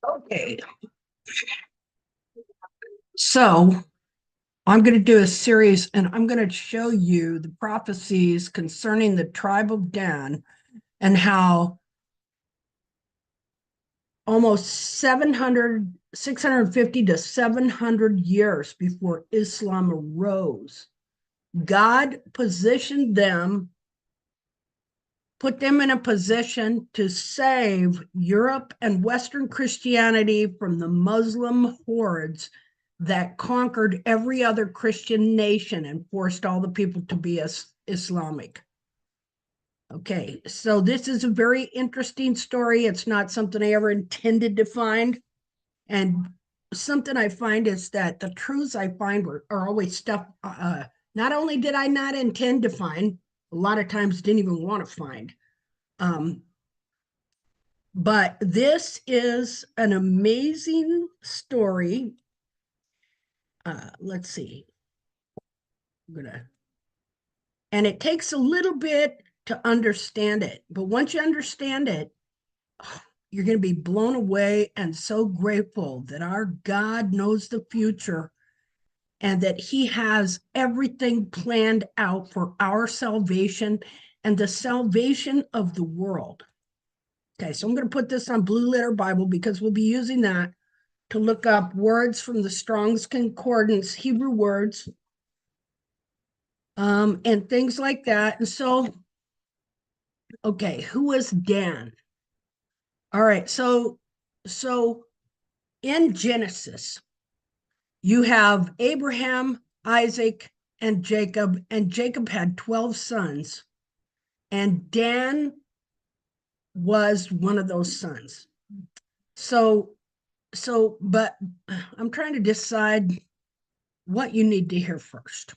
Okay, so I'm going to do a series and I'm going to show you the prophecies concerning the tribe of Dan and how almost 650 to 700 years before Islam arose, God positioned them, put them in a position to save Europe and Western Christianity from the Muslim hordes that conquered every other Christian nation and forced all the people to be Islamic. Okay, so this is a very interesting story. It's not something I ever intended to find. And something I find is that the truths I find are always stuff, not only did I not intend to find, a lot of times didn't even want to find. Um, but this is an amazing story. Let's see. I'm gonna, and it takes a little bit to understand it, but once you understand it, you're going to be blown away and so grateful that our God knows the future and that he has everything planned out for our salvation and the salvation of the world. Okay, so I'm going to put this on Blue Letter Bible because we'll be using that to look up words from the Strong's Concordance, Hebrew words, and things like that. And so, okay, who was Dan? All right, so in Genesis, you have Abraham, Isaac, and Jacob had 12 sons, and Dan was one of those sons. So, but I'm trying to decide what you need to hear first.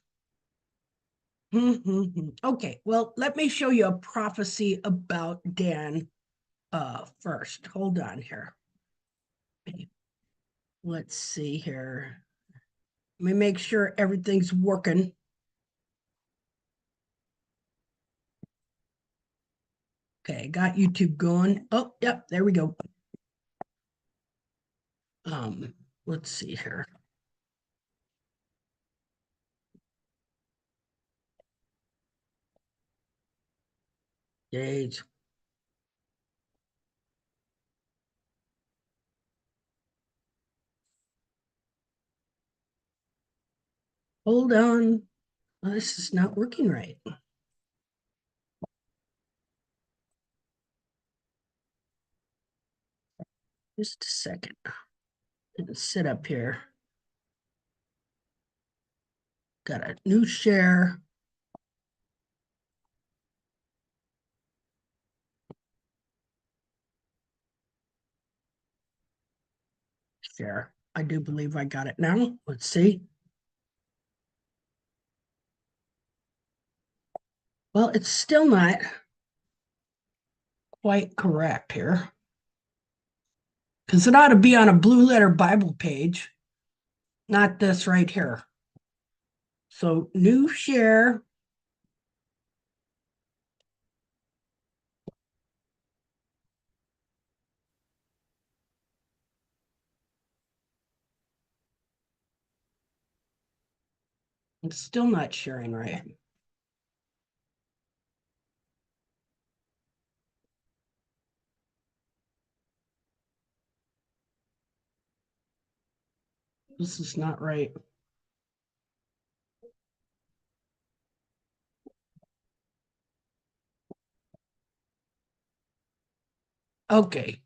Okay, well, let me show you a prophecy about Dan first. Hold on here. Let's see here. Let me make sure everything's working. Okay, got YouTube going. Oh, yep, there we go. Um, let's see here. Days. Hold on. This is not working right. Just a second. Sit up here. Got a new share. Share. I do believe I got it now. Let's see. Well, it's still not quite correct here because it ought to be on a Blue Letter Bible page, not this right here. So new share. It's still not sharing right. This is not right. Okay.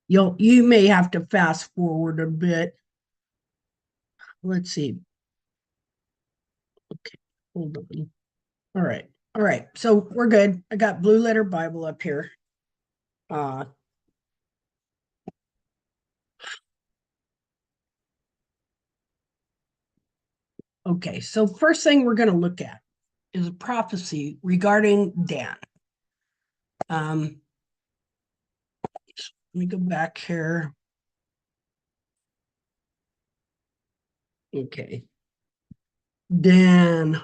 You may have to fast forward a bit. Let's see. Okay, hold on. All right. All right. So we're good. I got Blue Letter Bible up here. Uh okay. So first thing we're going to look at is a prophecy regarding Dan. Um let me go back here. Okay. Dan.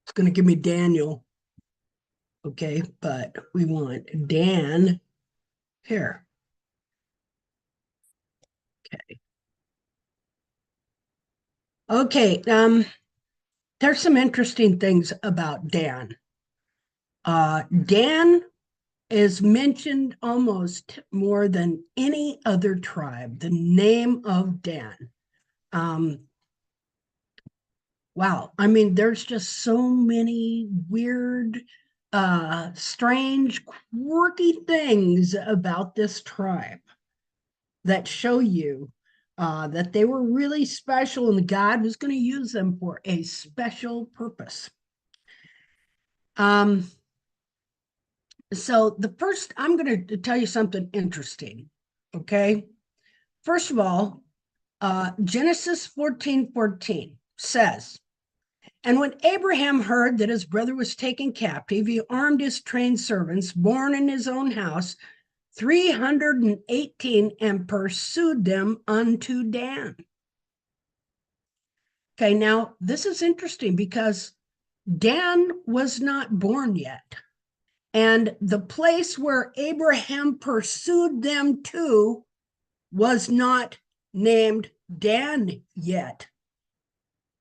It's going to give me Daniel. Okay, but we want Dan here. Okay. Okay, there's some interesting things about Dan. Dan is mentioned almost more than any other tribe, the name of Dan. Wow, I mean, there's just so many weird, strange, quirky things about this tribe that show you that they were really special and God was going to use them for a special purpose. So the first, I'm going to tell you something interesting. Okay. First of all, Genesis 14:14 says, and when Abraham heard that his brother was taken captive, he armed his trained servants, born in his own house, 318, and pursued them unto Dan. Okay, now this is interesting because Dan was not born yet. And the place where Abraham pursued them to was not named Dan yet.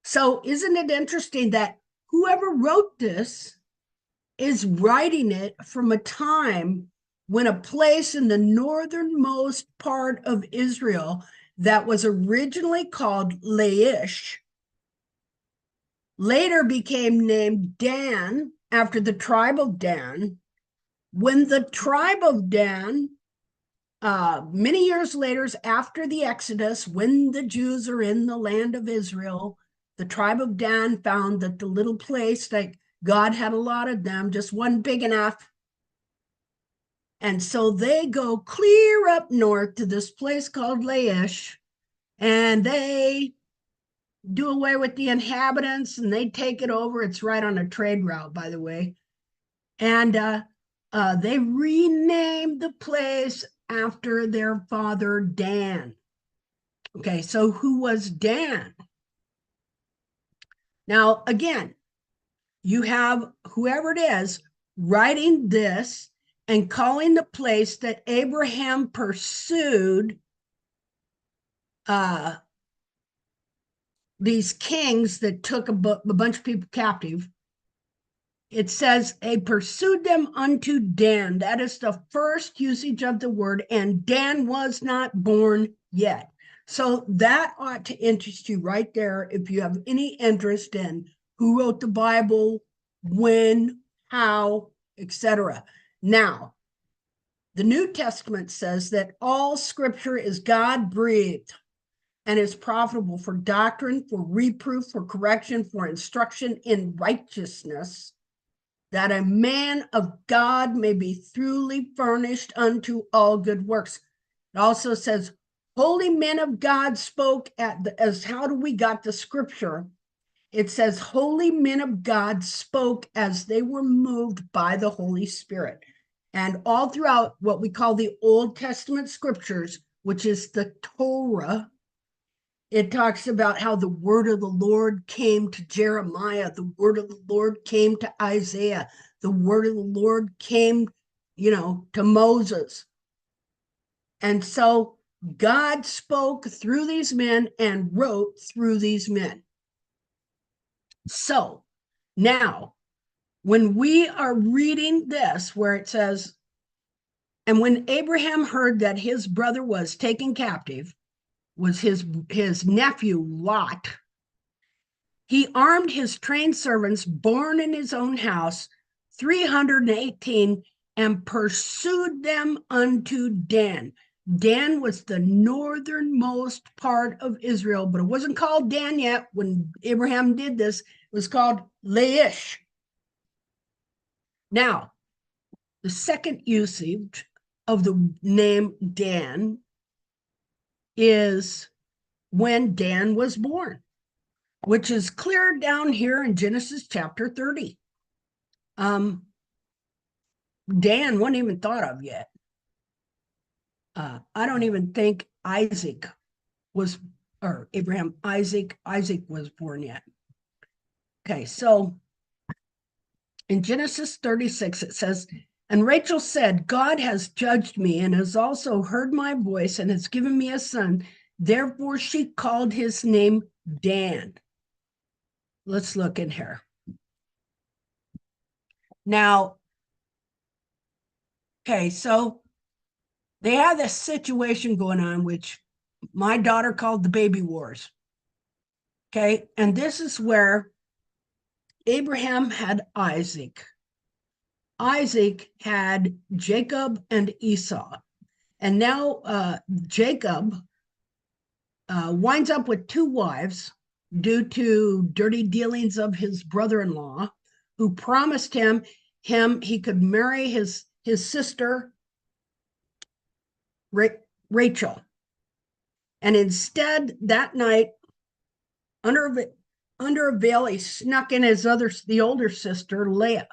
So isn't it interesting that whoever wrote this is writing it from a time when a place in the northernmost part of Israel that was originally called Laish later became named Dan after the tribe of Dan. When the tribe of Dan, many years later, after the Exodus, when the Jews are in the land of Israel, the tribe of Dan found that the little place that God had allotted them just wasn't big enough. And so they go clear up north to this place called Laish, and they do away with the inhabitants and they take it over. It's right on a trade route, by the way. And they renamed the place after their father, Dan. Okay, so who was Dan? Now, again, you have whoever it is writing this and calling the place that Abraham pursued these kings that took a bunch of people captive. It says, "They pursued them unto Dan." That is the first usage of the word, and Dan was not born yet. So that ought to interest you right there if you have any interest in who wrote the Bible, when, how, etc. Now, the New Testament says that all scripture is God breathed and is profitable for doctrine, for reproof, for correction, for instruction in righteousness, that a man of God may be truly furnished unto all good works. It also says, holy men of God spoke as how do we got the scripture? It says, holy men of God spoke as they were moved by the Holy Spirit. And all throughout what we call the Old Testament scriptures, which is the Torah, it talks about how the word of the Lord came to Jeremiah, the word of the Lord came to Isaiah, the word of the Lord came, to Moses. And so God spoke through these men and wrote through these men. So now, when we are reading this, where it says, and when Abraham heard that his brother was taken captive, was his nephew Lot, he armed his trained servants born in his own house, 318, and pursued them unto Dan. Dan was the northernmost part of Israel, but it wasn't called Dan yet when Abraham did this. It was called Laish. Now, the second usage of the name Dan is when Dan was born, which is clear down here in Genesis chapter 30. Dan wasn't even thought of yet. I don't even think Isaac was, or Abraham, Isaac was born yet. Okay, so in Genesis 36, it says, and Rachel said, God has judged me and has also heard my voice and has given me a son. Therefore, she called his name Dan. Let's look in here. Now, okay, so they have this situation going on, which my daughter called the baby wars. Okay, and this is where Abraham had Isaac. Isaac had Jacob and Esau. And now Jacob winds up with two wives due to dirty dealings of his brother-in-law, who promised him he could marry his sister Rachel. And instead, that night, under a veil, he snuck in the older sister, Leah.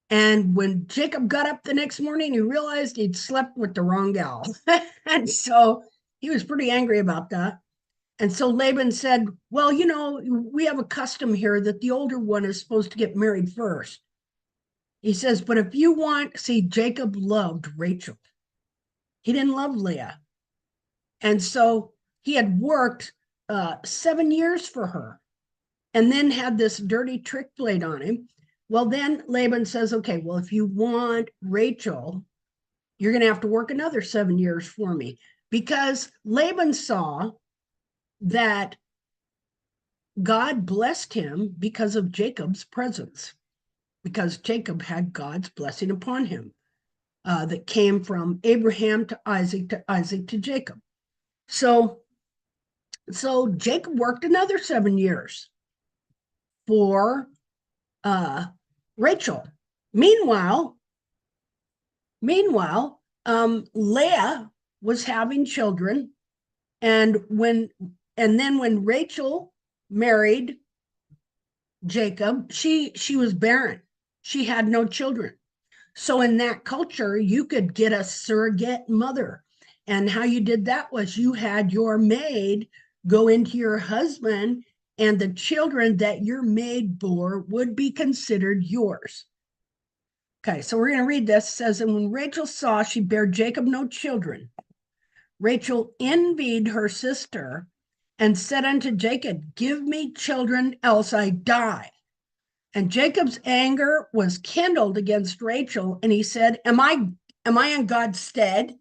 And when Jacob got up the next morning, he realized he'd slept with the wrong gal. And so he was pretty angry about that. And so Laban said, well, you know, we have a custom here that the older one is supposed to get married first. He says, but if you want, see, Jacob loved Rachel. He didn't love Leah. And so he had worked 7 years for her and then had this dirty trick played on him. Well, then Laban says, okay, well, if you want Rachel, you're going to have to work another 7 years for me, because Laban saw that God blessed him because of Jacob's presence, because Jacob had God's blessing upon him that came from Abraham to Isaac to Jacob. So Jacob worked another 7 years for Rachel. Meanwhile, Leah was having children, and then when Rachel married Jacob, she was barren. She had no children. So in that culture, you could get a surrogate mother. And how you did that was you had your maid go into your husband, and the children that your maid bore would be considered yours. Okay, so we're going to read this. It says, and when Rachel saw she bare Jacob no children, Rachel envied her sister and said unto Jacob, give me children, else I die. And Jacob's anger was kindled against Rachel, and he said, am I in God's stead?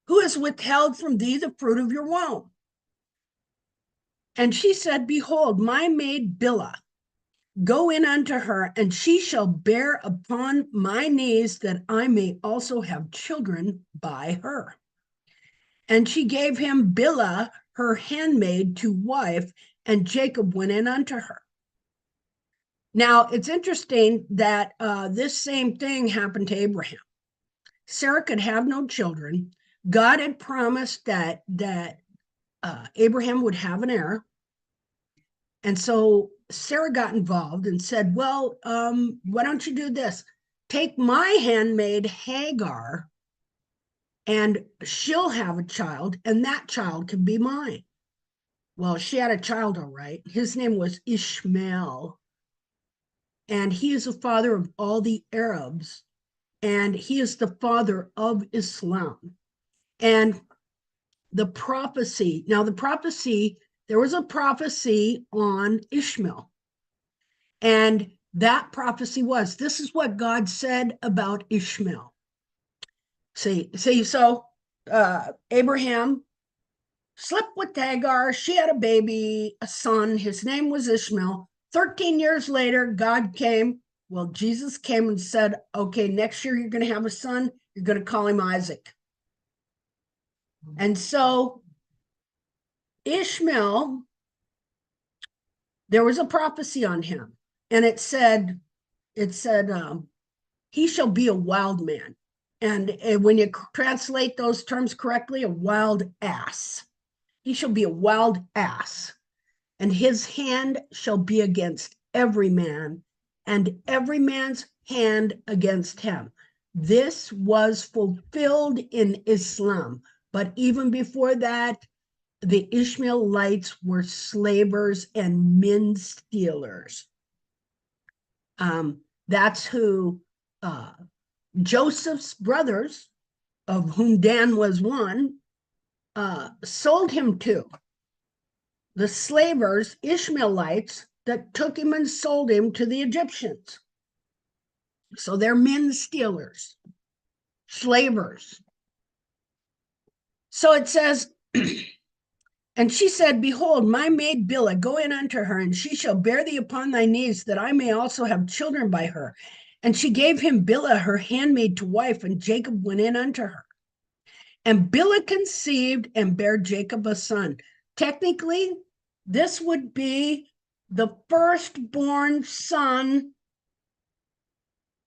Who has withheld from thee the fruit of your womb? And she said, behold, my maid Bilhah, go in unto her, and she shall bear upon my knees, that I may also have children by her. And she gave him Bilhah, her handmaid, to wife, and Jacob went in unto her. Now, it's interesting that this same thing happened to Abraham. Sarah could have no children. God had promised that Abraham would have an heir. And so Sarah got involved and said, well, why don't you do this? Take my handmaid Hagar, and she'll have a child, and that child can be mine. Well, she had a child, all right. His name was Ishmael. And he is the father of all the Arabs, and he is the father of Islam. And the prophecy, there was a prophecy on Ishmael. And that prophecy was, this is what God said about Ishmael. So Abraham slept with Hagar. She had a baby, a son. His name was Ishmael. 13 years later, God came. Well, Jesus came and said, okay, next year you're going to have a son. You're going to call him Isaac. And so Ishmael, there was a prophecy on him. And it said, he shall be a wild man. And when you translate those terms correctly, a wild ass. He shall be a wild ass. And his hand shall be against every man, and every man's hand against him. This was fulfilled in Islam. But even before that, the Ishmaelites were slavers and men stealers. That's who Joseph's brothers, of whom Dan was one, sold him to. The slavers, Ishmaelites, that took him and sold him to the Egyptians. So they're men stealers, slavers. So it says, and she said, behold, my maid Bilhah, go in unto her, and she shall bear thee upon thy knees, that I may also have children by her. And she gave him Bilhah, her handmaid, to wife, and Jacob went in unto her. And Bilhah conceived and bare Jacob a son. Technically, this would be the firstborn son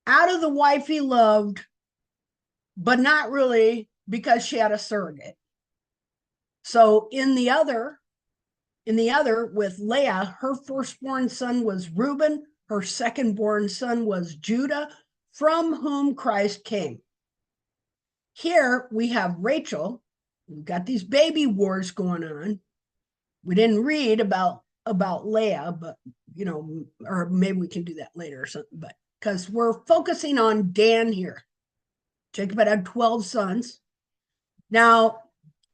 out of the wife he loved, but not really, because she had a surrogate. So in the other with Leah, her firstborn son was Reuben, her secondborn son was Judah, from whom Christ came. Here we have Rachel. We've got these baby wars going on. We didn't read about Leah, but or maybe we can do that later or something, but because we're focusing on Dan here. Jacob had 12 sons. Now,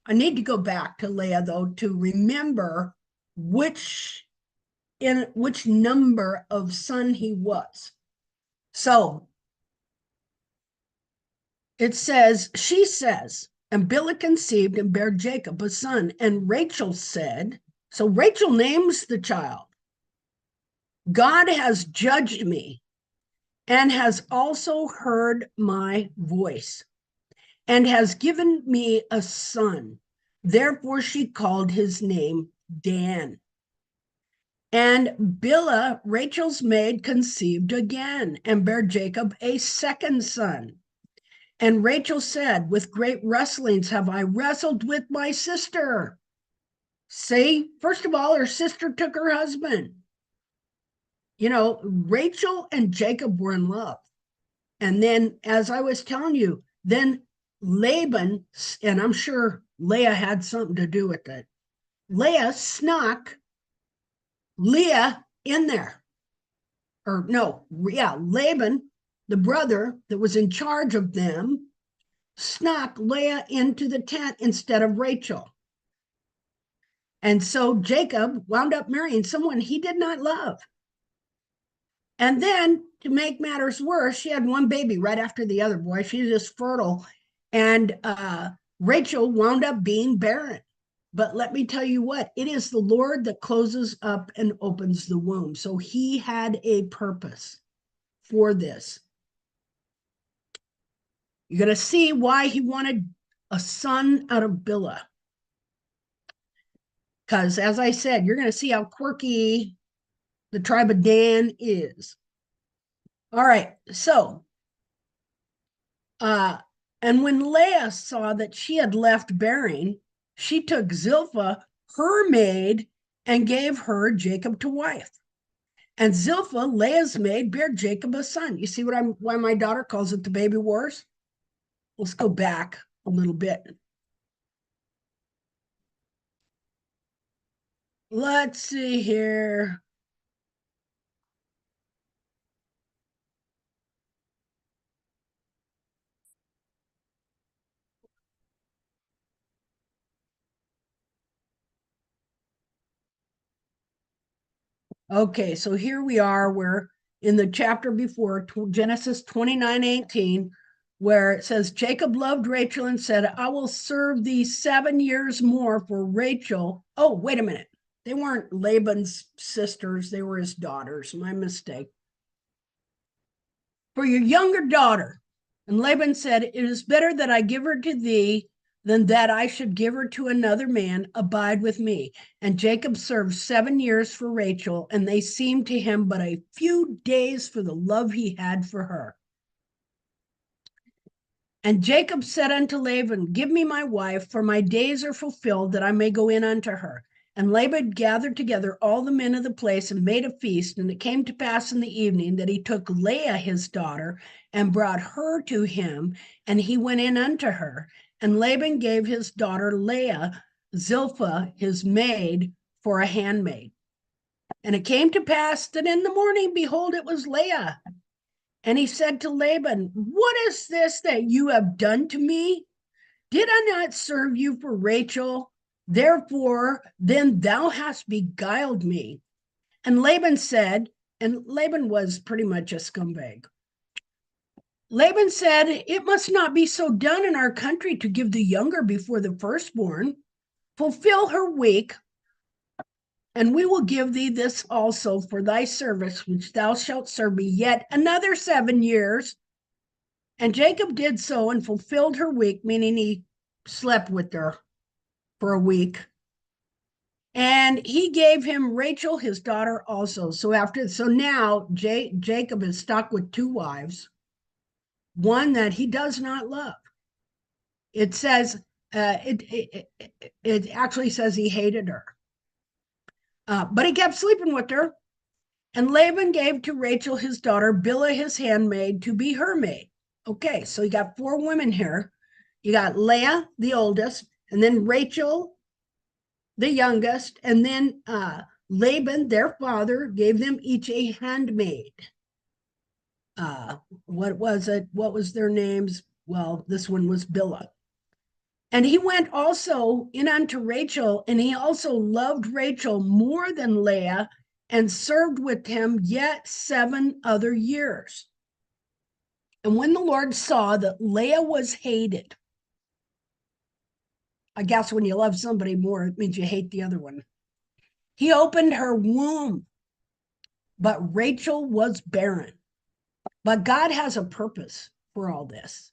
I need to go back to Leah, though, to remember which number of son he was. So it says, she says, and Bilhah conceived and bare Jacob a son. And Rachel said, so Rachel names the child, God has judged me and has also heard my voice and has given me a son. Therefore she called his name Dan. And Bilhah, Rachel's maid, conceived again and bare Jacob a second son. And Rachel said, with great wrestlings have I wrestled with my sister. See, first of all, her sister took her husband. Rachel and Jacob were in love. And then, as I was telling you, then Laban, and I'm sure Leah had something to do with it, Leah snuck Leah in there. Or no, yeah, Laban, the brother that was in charge of them, snuck Leah into the tent instead of Rachel. And so Jacob wound up marrying someone he did not love. And then, to make matters worse, she had one baby right after the other. Boy, she's just fertile. And Rachel wound up being barren. But let me tell you what, it is the Lord that closes up and opens the womb. So he had a purpose for this. You're going to see why he wanted a son out of Bilhah. Because, as I said, you're going to see how quirky the tribe of Dan is. All right, so, and when Leah saw that she had left bearing, she took Zilpah, her maid, and gave her Jacob to wife. And Zilpah, Leah's maid, bare Jacob a son. You see why my daughter calls it the baby wars? Let's go back a little bit. Let's see here. Okay, so here we are. We're in the chapter before, Genesis 29:18, where it says, Jacob loved Rachel and said, I will serve thee 7 years more for Rachel. Oh, wait a minute. They weren't Laban's sisters. They were his daughters. My mistake. For your younger daughter. And Laban said, it is better that I give her to thee than that I should give her to another man. Abide with me. And Jacob served 7 years for Rachel, and they seemed to him but a few days for the love he had for her. And Jacob said unto Laban, give me my wife, for my days are fulfilled, that I may go in unto her. And Laban gathered together all the men of the place and made a feast. And it came to pass in the evening that he took Leah his daughter and brought her to him, and he went in unto her. And Laban gave his daughter Leah Zilpah, his maid, for a handmaid. And it came to pass that in the morning, behold, it was Leah. And he said to Laban, what is this that you have done to me? Did I not serve you for Rachel? Therefore, then thou hast beguiled me. And Laban said, and Laban was pretty much a scumbag. Laban said, it must not be so done in our country to give the younger before the firstborn. Fulfill her week, and we will give thee this also for thy service, which thou shalt serve me yet another 7 years. And Jacob did so and fulfilled her week, meaning he slept with her for a week. And he gave him Rachel, his daughter, also. So now Jacob is stuck with 2 wives, one that he does not love. It says, it actually says he hated her. But he kept sleeping with her. And Laban gave to Rachel, his daughter, Bilhah, his handmaid, to be her maid. Okay, so you got 4 women here. You got Leah, the oldest, and then Rachel, the youngest, and then Laban, their father, gave them each a handmaid. What was it? What was their names? Well, this one was Bilhah. And he went also in unto Rachel, and he also loved Rachel more than Leah, and served with him yet 7 other years. And when the Lord saw that Leah was hated, I guess when you love somebody more, it means you hate the other one, he opened her womb, but Rachel was barren. But God has a purpose for all this.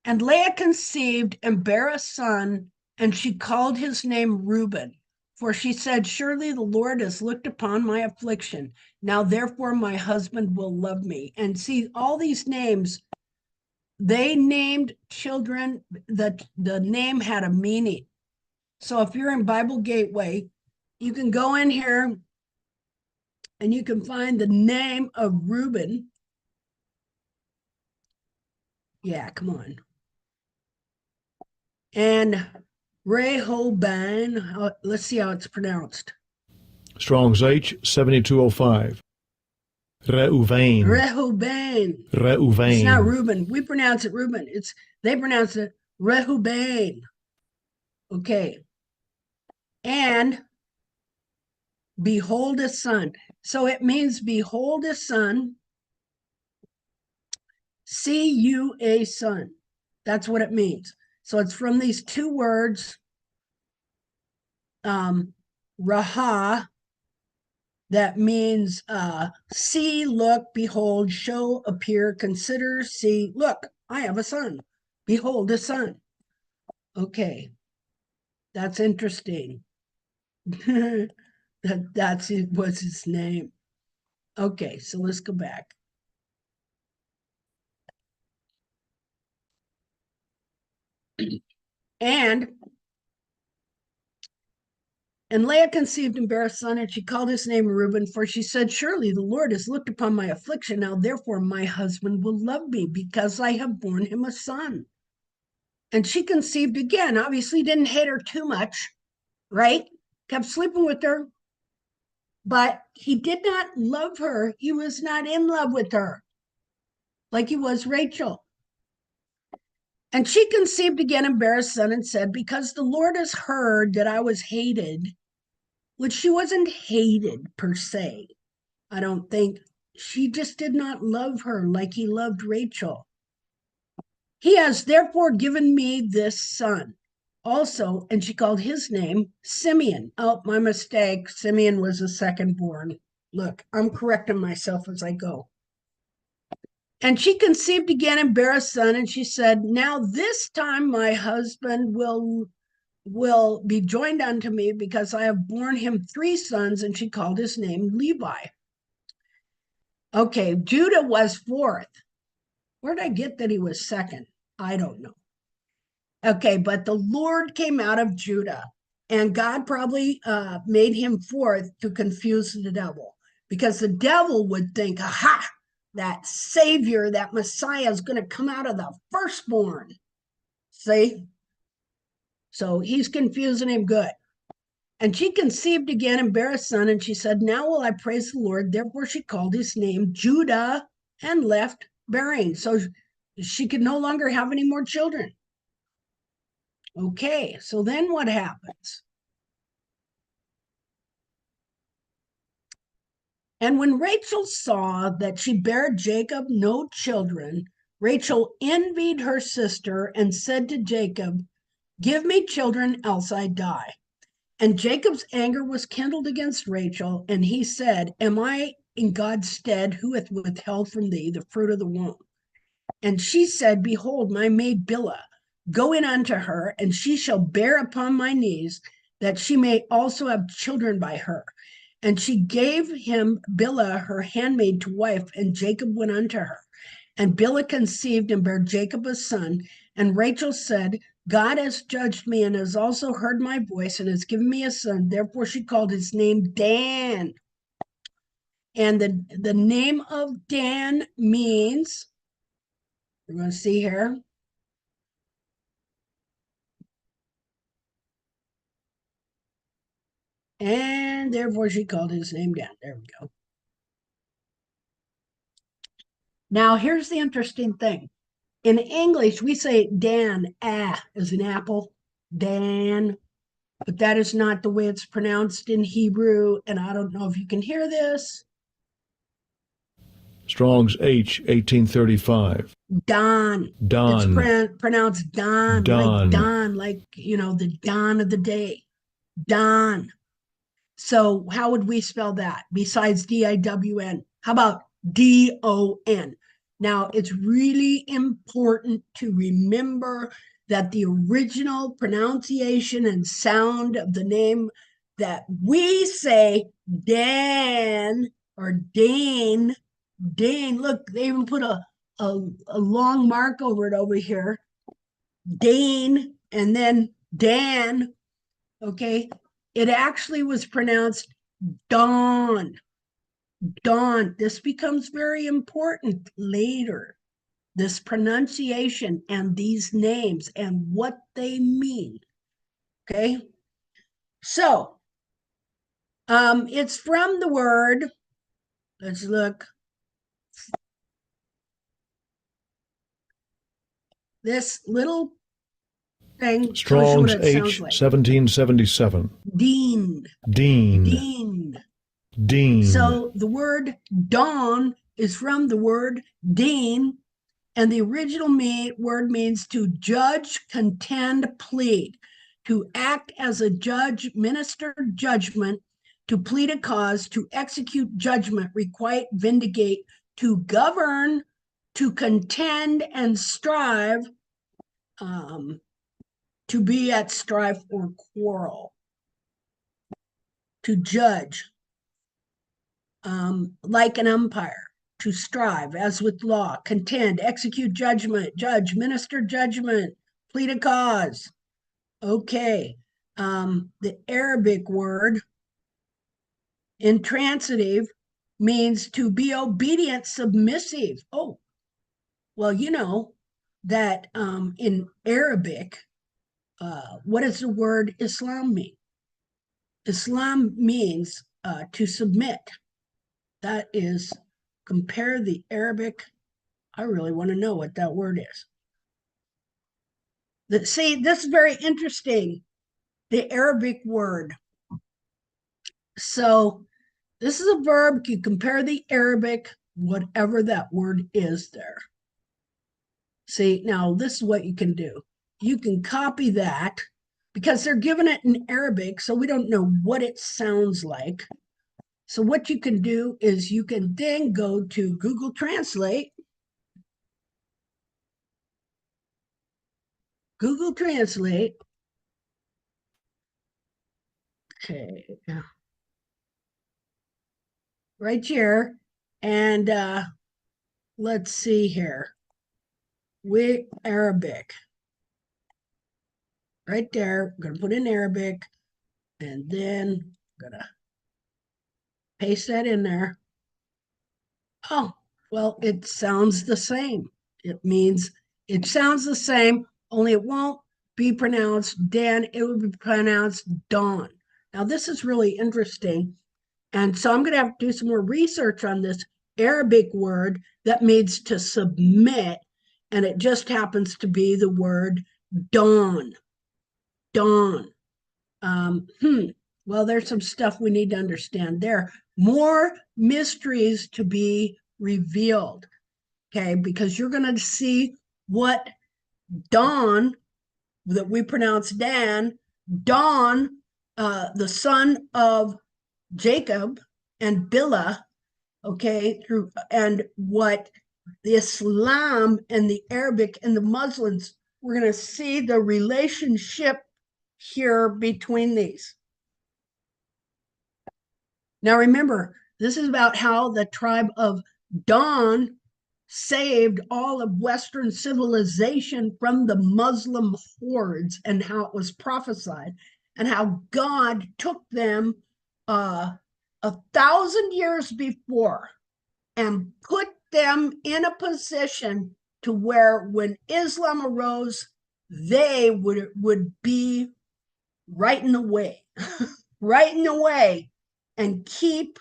And Leah conceived and bare a son, and she called his name Reuben. For she said, surely the Lord has looked upon my affliction. Now, therefore, my husband will love me. And see, all these names, they named children, the name had a meaning. So if you're in Bible Gateway, you can go in here and you can find the name of Reuben. Yeah, come on. And Rehoban, let's see how it's pronounced. Strong's H 7205. Reuven. Rehoban. Reuven. It's not Reuben. We pronounce it Reuben. They pronounce it Rehoban. Okay. And behold a son. So it means behold a son. See you a son. That's what it means. So it's from these 2 words, raha, that means see, look, behold, show, appear, consider, see, look, I have a son. Behold a son. Okay, that's interesting. That's what's his name. Okay, so let's go back. And Leah conceived and bare a son, and she called his name Reuben, for she said, surely the Lord has looked upon my affliction. Now, therefore, my husband will love me, because I have borne him a son. And she conceived again. Obviously, didn't hate her too much, right? Kept sleeping with her. But he did not love her. He was not in love with her like he was Rachel. And she conceived again and bare a son, and said, because the Lord has heard that I was hated, which she wasn't hated per se. I don't think. She just did not love her like he loved Rachel. He has therefore given me this son also, and she called his name Simeon. Oh, my mistake. Simeon was the second born. Look, I'm correcting myself as I go. And she conceived again and bare a son, and she said, now this time my husband will be joined unto me, because I have borne him 3 sons. And she called his name Levi. Okay, Judah was 4th. Where did I get that he was 2nd? I don't know. Okay, but the Lord came out of Judah, and God probably made him 4th to confuse the devil, because the devil would think, aha, that Savior, that Messiah is going to come out of the firstborn. See? So he's confusing him good. And she conceived again and bare a son, and she said, now will I praise the Lord. Therefore she called his name Judah and left bearing. So she could no longer have any more children. Okay, so then what happens? And when Rachel saw that she bare Jacob no children, Rachel envied her sister and said to Jacob, give me children, else I die. And Jacob's anger was kindled against Rachel, and he said, am I in God's stead, who hath withheld from thee the fruit of the womb? And she said, behold, my maid Bilhah, go in unto her, and she shall bear upon my knees, that she may also have children by her. And she gave him Bilhah, her handmaid, to wife, and Jacob went unto her. And Bilhah conceived and bare Jacob a son. And Rachel said, God has judged me and has also heard my voice and has given me a son. Therefore she called his name Dan. And the name of Dan means, we're going to see here, and therefore she called his name Dan. There we go. Now here's the interesting thing. In English, we say Dan, as an apple, Dan, but that is not the way it's pronounced in Hebrew. And I don't know if you can hear this. Strong's H, 1835. Dawn. It's Don. pronounced dawn, like dawn, like, the dawn of the day. Dawn. So how would we spell that besides DIWN? How about DON? Now, it's really important to remember that the original pronunciation and sound of the name that we say Dan or Dane, look, they even put a long mark over it over here, Dane, and then Dan, okay? It actually was pronounced dawn. Dawn. This becomes very important later. This pronunciation and these names and what they mean. Okay. So it's from the word, let's look. This little thing shows you what Strong's it sounds H, like. 1777. Dean. Dean. Dean. Dean. So the word dawn is from the word dean, and the original word means to judge, contend, plead, to act as a judge, minister judgment, to plead a cause, to execute judgment, requite, vindicate, to govern, to contend and strive, to be at strife or quarrel, to judge, like an umpire, to strive as with law, contend, execute judgment, judge, minister judgment, plead a cause. Okay. The Arabic word intransitive means to be obedient, submissive. Oh, well, you know that in Arabic, what does the word Islam mean? Islam means to submit. That is, compare the Arabic. I really want to know what that word is. See, this is very interesting, the Arabic word. So this is a verb. You compare the Arabic, whatever that word is there. See, now this is what you can do. You can copy that because they're giving it in Arabic, so we don't know what it sounds like. So what you can do is you can then go to Google Translate. Google Translate. Okay. Right here. And let's see here. With Arabic. Right there. I'm going to put in Arabic. And then I'm going to paste that in there. Oh, well, it sounds the same. It means it sounds the same, only it won't be pronounced Dan, it would be pronounced Dawn. Now, this is really interesting. And so I'm going to have to do some more research on this Arabic word that means to submit. And it just happens to be the word dawn. Dawn. Well, there's some stuff we need to understand there. More mysteries to be revealed. Okay, because you're going to see what Dawn, that we pronounce Dan, Dawn, the son of Jacob and Bilhah, okay, through, and what the Islam and the Arabic and the Muslims, we're going to see the relationship here between these. Now remember, this is about how the tribe of Dan saved all of Western civilization from the Muslim hordes, and how it was prophesied, and how God took them 1,000 years before and put them in a position to where when Islam arose, they would be right in the way, right in the way, and keep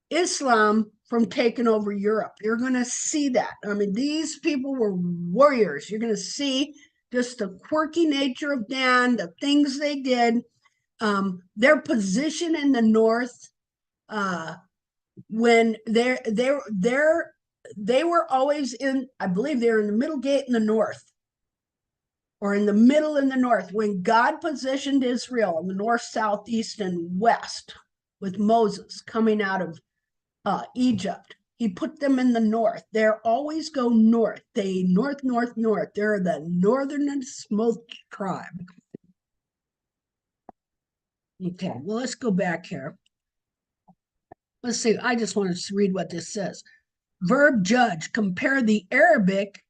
Islam from taking over Europe. You're going to see that. I mean, these people were warriors. You're going to see just the quirky nature of Dan, the things they did, their position in the north, when they were always in, I believe they were in the middle gate in the north, or in the middle in the north, when God positioned Israel in the north, south, east, and west with Moses coming out of Egypt. He put them in the north. They always go north. They north. They're the northernest most tribe. Okay, well, let's go back here. Let's see. I just want to read what this says. Verb judge. Compare the Arabic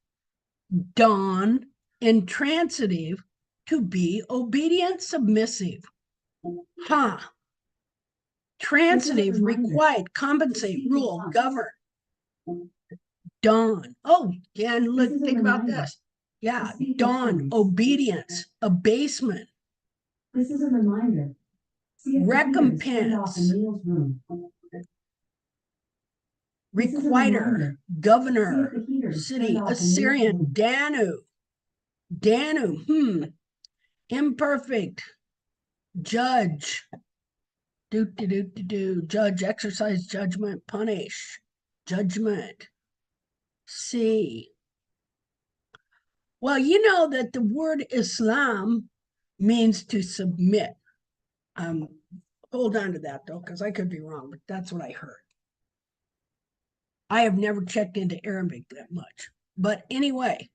dawn, intransitive, to be obedient, submissive. Transitive, requite, compensate, rule, govern. Dawn. Oh, yeah, and look, think about this. Yeah, dawn, obedience, abasement. This is a reminder. Recompense. Requiter, governor, city, Assyrian, Danu. Imperfect, judge. Judge, exercise judgment, punish, judgment. See. Well, you know that the word Islam means to submit. Hold on to that though, because I could be wrong, but that's what I heard. I have never checked into Arabic that much. But anyway,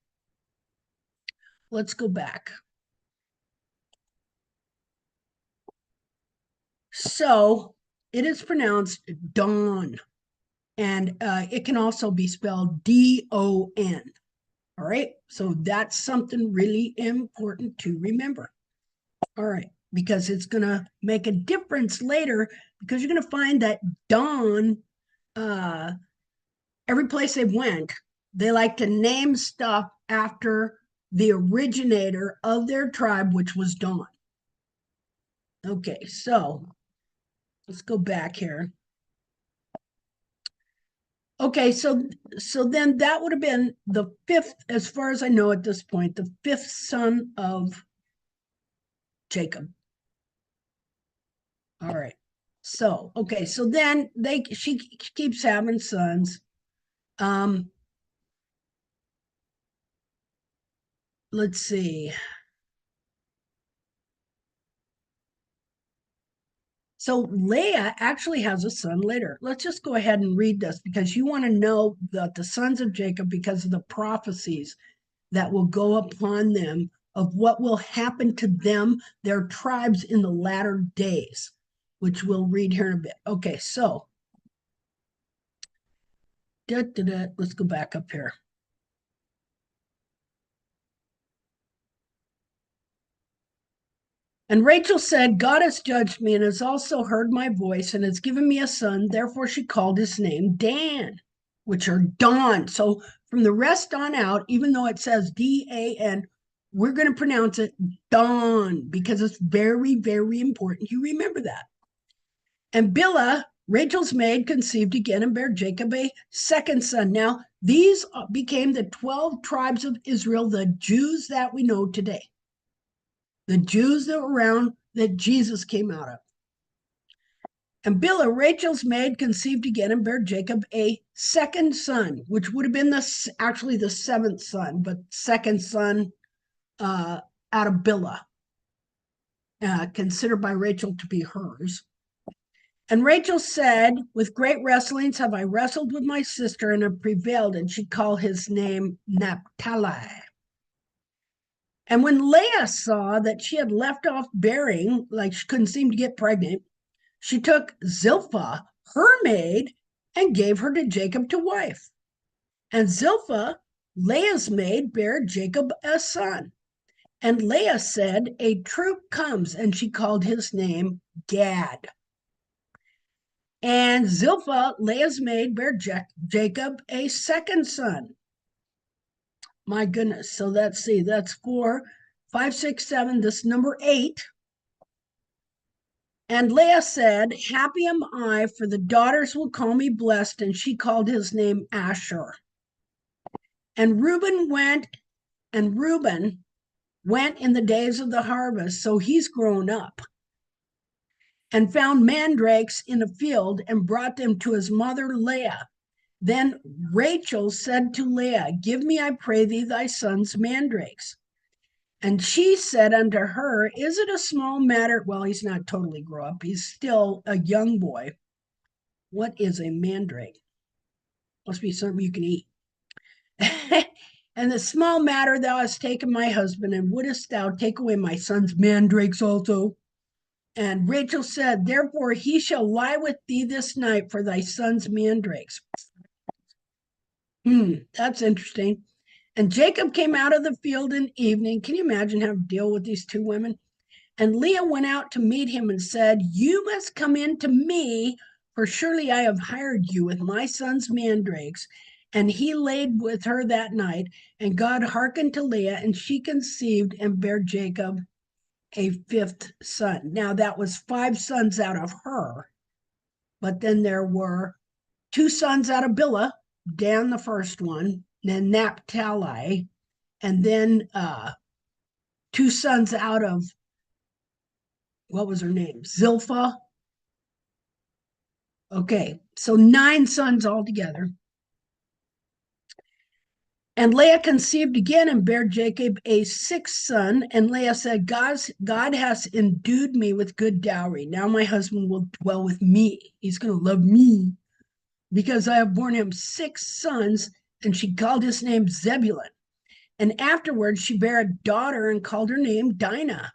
let's go back. So it is pronounced dawn, and it can also be spelled D-O-N. All right, so that's something really important to remember. All right, because it's going to make a difference later, because you're going to find that dawn, every place they went, they like to name stuff after the originator of their tribe, which was Dawn. Okay, so let's go back here. Okay, so then that would have been the fifth, as far as I know at this point, the fifth son of Jacob. All right. So, okay, so then she keeps having sons. Let's see. So Leah actually has a son later. Let's just go ahead and read this, because you want to know that the sons of Jacob, because of the prophecies that will go upon them of what will happen to them, their tribes in the latter days, which we'll read here in a bit. Okay, so let's go back up here. And Rachel said, God has judged me and has also heard my voice and has given me a son. Therefore, she called his name Dan, which are dawn. So from the rest on out, even though it says D-A-N, We're going to pronounce it dawn because it's very, very important. You remember that. And Bilhah, Rachel's maid, conceived again and bare Jacob a second son. Now, these became the 12 tribes of Israel, the Jews that we know today. The Jews that were around that Jesus came out of. And Bilhah, Rachel's maid, conceived again and bare Jacob a second son, which would have been actually the seventh son, but second son out of Bilhah, considered by Rachel to be hers. And Rachel said, with great wrestlings have I wrestled with my sister and have prevailed, and she called his name Naphtali. And when Leah saw that she had left off bearing, like she couldn't seem to get pregnant, she took Zilpah, her maid, and gave her to Jacob to wife. And Zilpah, Leah's maid, bare Jacob a son. And Leah said, a troop comes, and she called his name Gad. And Zilpah, Leah's maid, bare Jacob a second son. My goodness. So let's see. That's 4, 5, 6, 7. This number 8. And Leah said, happy am I, for the daughters will call me blessed. And she called his name Asher. And Reuben went in the days of the harvest. So he's grown up. And found mandrakes in a field and brought them to his mother Leah. Then Rachel said to Leah, give me, I pray thee, thy son's mandrakes. And she said unto her, is it a small matter? Well, he's not totally grown up. He's still a young boy. What is a mandrake? Must be something you can eat. And the small matter, thou hast taken my husband, and wouldest thou take away my son's mandrakes also? And Rachel said, therefore he shall lie with thee this night for thy son's mandrakes. That's interesting. And Jacob came out of the field in evening. Can you imagine having to deal with these two women? And Leah went out to meet him and said, you must come in to me, for surely I have hired you with my son's mandrakes. And he laid with her that night, and God hearkened to Leah, and she conceived and bare Jacob a fifth son. Now that was 5 sons out of her, but then there were 2 sons out of Bilhah, Dan the first one, then Naphtali, and then 2 sons out of, what was her name? Zilpah. Okay, so 9 sons altogether. And Leah conceived again and bare Jacob a 6th son. And Leah said, God has endued me with good dowry. Now my husband will dwell with me. He's going to love me because I have borne him 6 sons. And she called his name Zebulun. And afterwards she bare a daughter and called her name Dinah.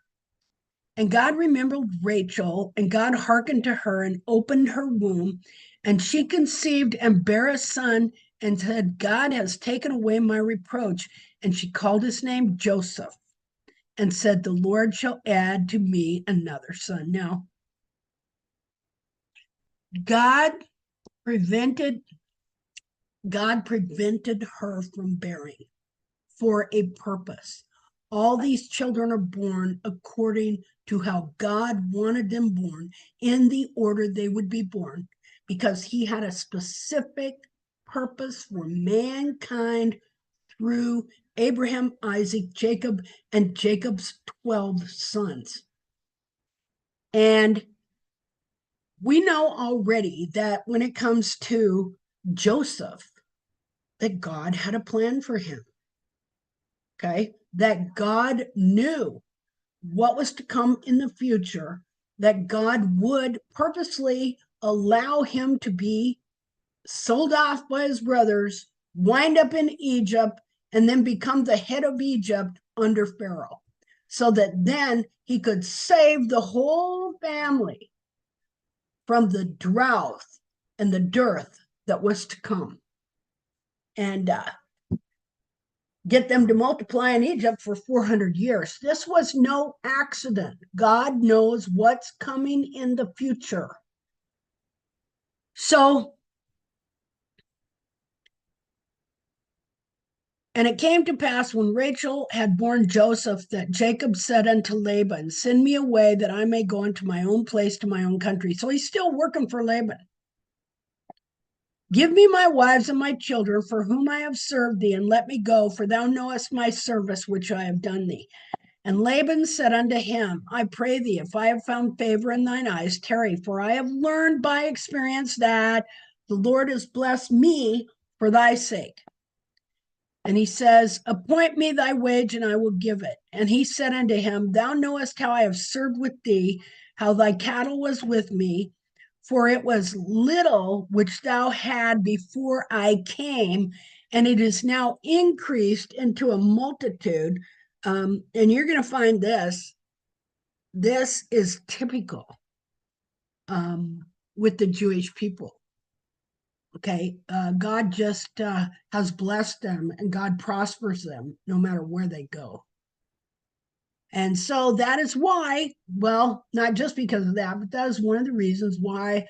And God remembered Rachel, and God hearkened to her and opened her womb. And she conceived and bare a son and said, God has taken away my reproach. And she called his name Joseph and said, the Lord shall add to me another son. Now, God prevented her from bearing for a purpose. All these children are born according to how God wanted them born, in the order they would be born, because he had a specific purpose for mankind through Abraham, Isaac, Jacob, and Jacob's 12 sons. And we know already that when it comes to Joseph, that God had a plan for him. Okay, that God knew what was to come in the future, that God would purposely allow him to be sold off by his brothers, wind up in Egypt, and then become the head of Egypt under Pharaoh, so that then he could save the whole family from the drought and the dearth that was to come, and get them to multiply in Egypt for 400 years. This was no accident. God knows what's coming in the future. So And it came to pass when Rachel had borne Joseph that Jacob said unto Laban, send me away that I may go into my own place to my own country. So he's still working for Laban. Give me my wives and my children for whom I have served thee, and let me go, for thou knowest my service which I have done thee. And Laban said unto him, I pray thee, if I have found favor in thine eyes, tarry, for I have learned by experience that the Lord has blessed me for thy sake. And he says, appoint me thy wage, and I will give it. And he said unto him, thou knowest how I have served with thee, how thy cattle was with me, for it was little which thou had before I came, and it is now increased into a multitude. And you're going to find this is typical with the Jewish people. Okay, God just has blessed them, and God prospers them no matter where they go. And so that is why, well, not just because of that, but that is one of the reasons why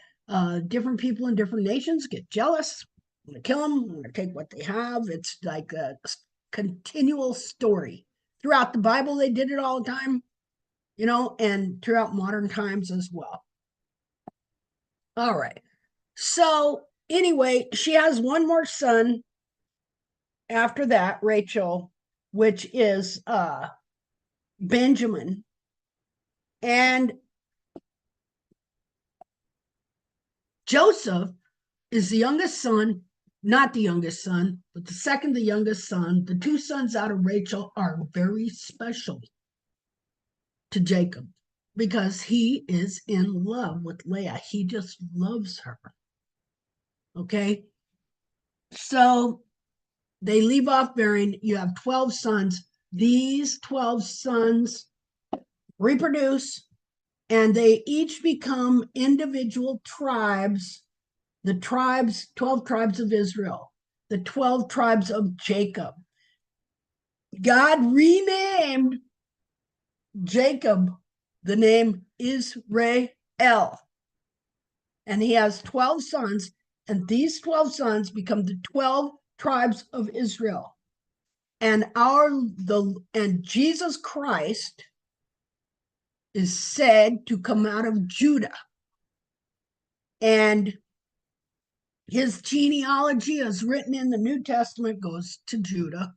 different people in different nations get jealous, want to kill them, want to take what they have. It's like a continual story. Throughout the Bible, they did it all the time, and throughout modern times as well. All right. So anyway, she has one more son after that, Rachel, which is Benjamin. And Joseph is the youngest son, not the youngest son, but the second, the youngest son. The two sons out of Rachel are very special to Jacob because he is in love with Leah. He just loves her. Okay. So they leave off bearing. You have 12 sons. These 12 sons reproduce, and they each become individual tribes. The tribes, 12 tribes of Israel, the 12 tribes of Jacob. God renamed Jacob the name Israel. And he has 12 sons, and these 12 sons become the 12 tribes of Israel. And Jesus Christ is said to come out of Judah. And his genealogy, as written in the New Testament, goes to Judah.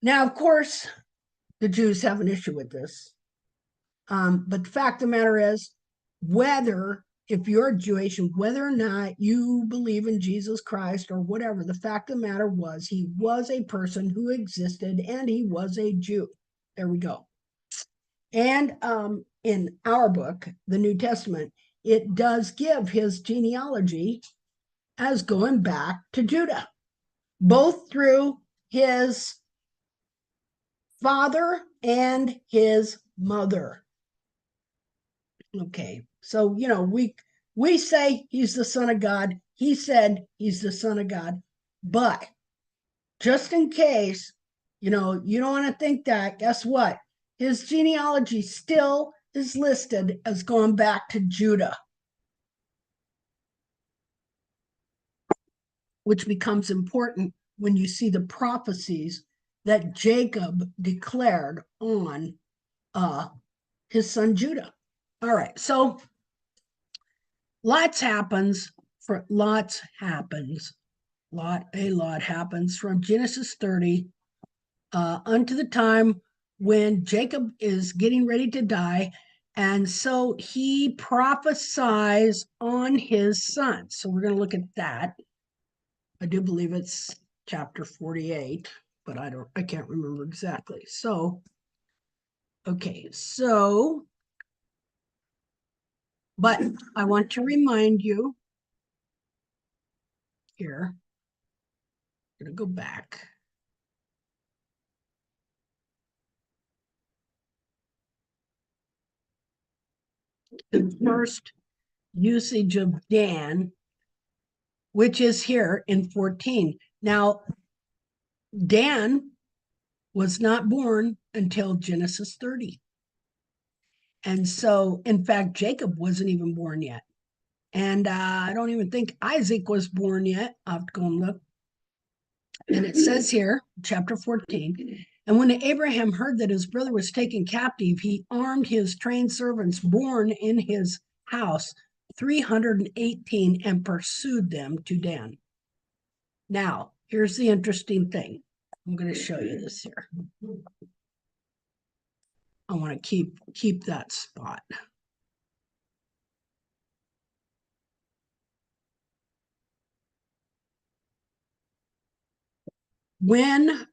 Now, of course, the Jews have an issue with this. But the fact of the matter is, if you're Jewish, and whether or not you believe in Jesus Christ or whatever, the fact of the matter was he was a person who existed, and he was a Jew. There we go. And in our book, the New Testament, it does give his genealogy as going back to Judah, both through his father and his mother. Okay, so we say he's the son of God. He said he's the son of God, but just in case you don't want to think that, guess what? His genealogy still is listed as going back to Judah, which becomes important when you see the prophecies that Jacob declared on his son Judah. All right, so a lot happens from Genesis 30 unto the time when Jacob is getting ready to die. And so he prophesies on his son. So we're going to look at that. I do believe it's chapter 48, but I can't remember exactly. So, okay, but I want to remind you here, I'm going to go back. The first usage of Dan, which is here in 14. Now, Dan was not born until Genesis 30. And so, in fact, Jacob wasn't even born yet. And I don't even think Isaac was born yet. I'll have to go and look. And it says here, chapter 14, and when Abraham heard that his brother was taken captive, he armed his trained servants born in his house, 318, and pursued them to Dan. Now, here's the interesting thing. I'm going to show you this here. I want to keep that spot. When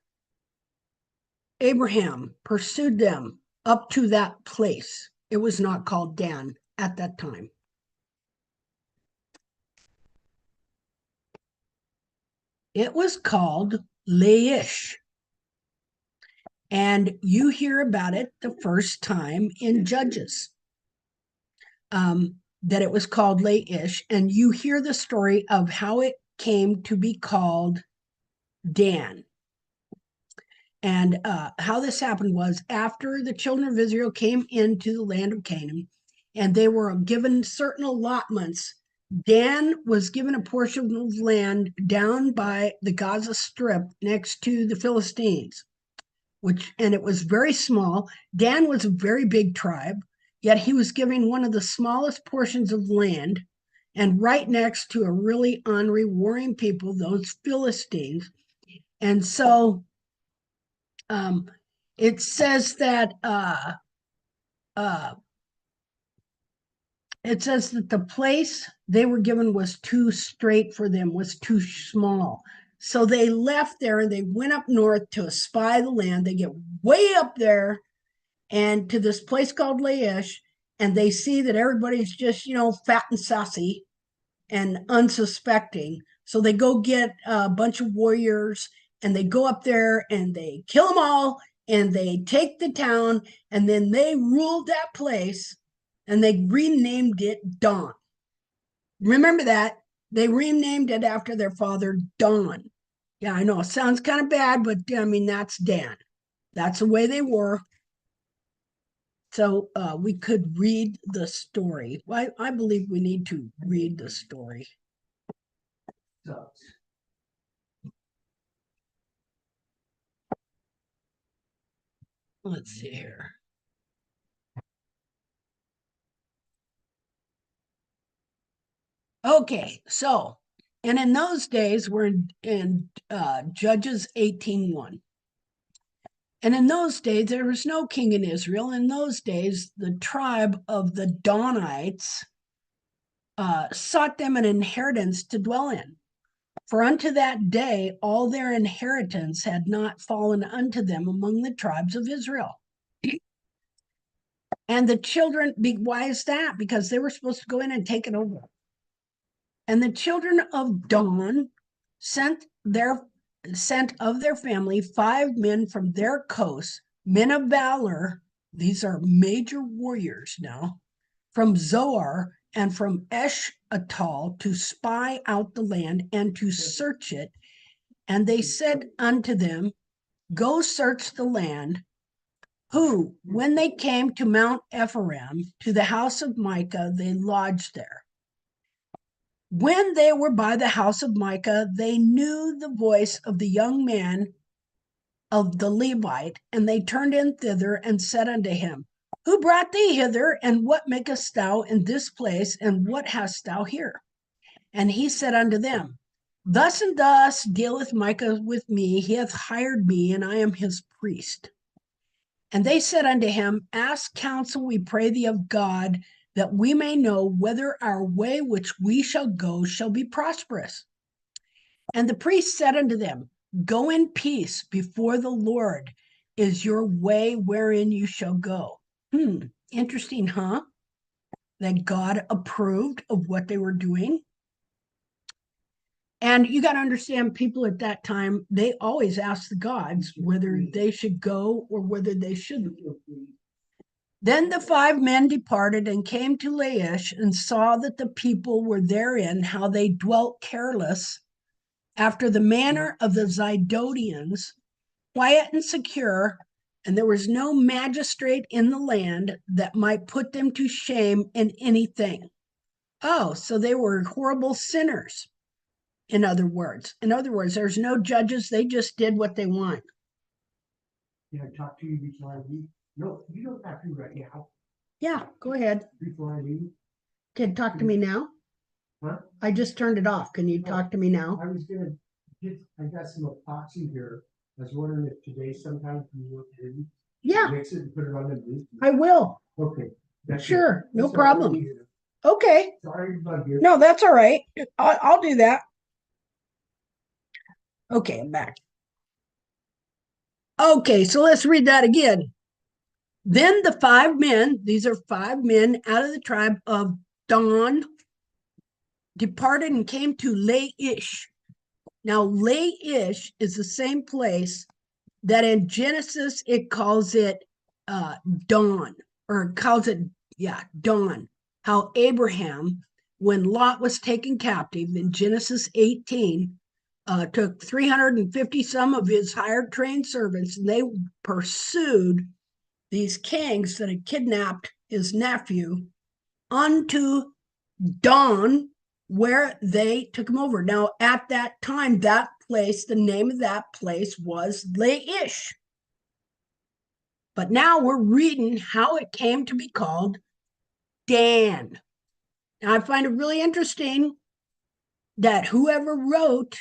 Abraham pursued them up to that place, it was not called Dan at that time. It was called Laish. And you hear about it the first time in Judges, that it was called Laish. And you hear the story of how it came to be called Dan. And how this happened was after the children of Israel came into the land of Canaan, and they were given certain allotments. Dan was given a portion of land down by the Gaza Strip next to the Philistines, and it was very small. Dan was a very big tribe, yet he was given one of the smallest portions of land, and right next to a really ornery, warring people, those Philistines. And so it says that the place they were given was too straight for them, was too small. So they left there and they went up north to spy the land. They get way up there and to this place called Laish, and they see that everybody's just, fat and sassy and unsuspecting. So they go get a bunch of warriors and they go up there and they kill them all and they take the town, and then they ruled that place and they renamed it Don. Remember that? They renamed it after their father, Don. Yeah, I know it sounds kind of bad, but I mean, that's Dan. That's the way they were. So we could read the story. I believe we need to read the story. Let's see here. Okay, so, and in those days, we're in Judges 18:1. And in those days, there was no king in Israel. In those days, the tribe of the Danites sought them an inheritance to dwell in. For unto that day, all their inheritance had not fallen unto them among the tribes of Israel. And the children, why is that? Because they were supposed to go in and take it over. And the children of Dan sent of their family 5 men from their coast, men of valor. These are major warriors now, from Zoar and from Eshtaol, to spy out the land and to search it. And they said unto them, go search the land. Who, when they came to Mount Ephraim, to the house of Micah, they lodged there. When they were by the house of Micah, they knew the voice of the young man of the Levite, and they turned in thither and said unto him, who brought thee hither, and what makest thou in this place, and what hast thou here? And he said unto them, thus and thus dealeth Micah with me. He hath hired me, and I am his priest. And they said unto him, ask counsel, we pray thee, of God, that we may know whether our way which we shall go shall be prosperous. And the priest said unto them, go in peace before the Lord is your way wherein you shall go. Interesting, huh? That God approved of what they were doing. And you got to understand, people at that time, they always asked the gods whether they should go or whether they shouldn't. Then the 5 men departed and came to Laish, and saw that the people were therein, how they dwelt careless, after the manner of the Zidonians, quiet and secure, and there was no magistrate in the land that might put them to shame in anything. Oh, so they were horrible sinners. In other words, there's no judges. They just did what they want. Can I talk to you before I leave? No, you don't have to right now, Yeah, go ahead. before I leave. Can talk to me now. Huh? I just turned it off. Can you talk to me now? I was gonna I got some epoxy here. I was wondering if today sometime you work in. Yeah, Mix it and put it on the roof. I will. Okay. that's it. Sure, no That's all I problem. needed. Okay. Sorry to bug you. No, that's all right. I'll do that. Okay, I'm back. Okay, so let's read that again. Then the 5 men, these are 5 men out of the tribe of Dan, departed and came to Laish. Now, Laish is the same place that in Genesis it calls it dawn, or calls it, dawn. How Abraham, when Lot was taken captive in Genesis 18, took 350 some of his hired trained servants, and they pursued these kings that had kidnapped his nephew unto Dan, where they took him over. Now, at that time, that place, the name of that place was Laish. But now we're reading how it came to be called Dan. Now, I find it really interesting that whoever wrote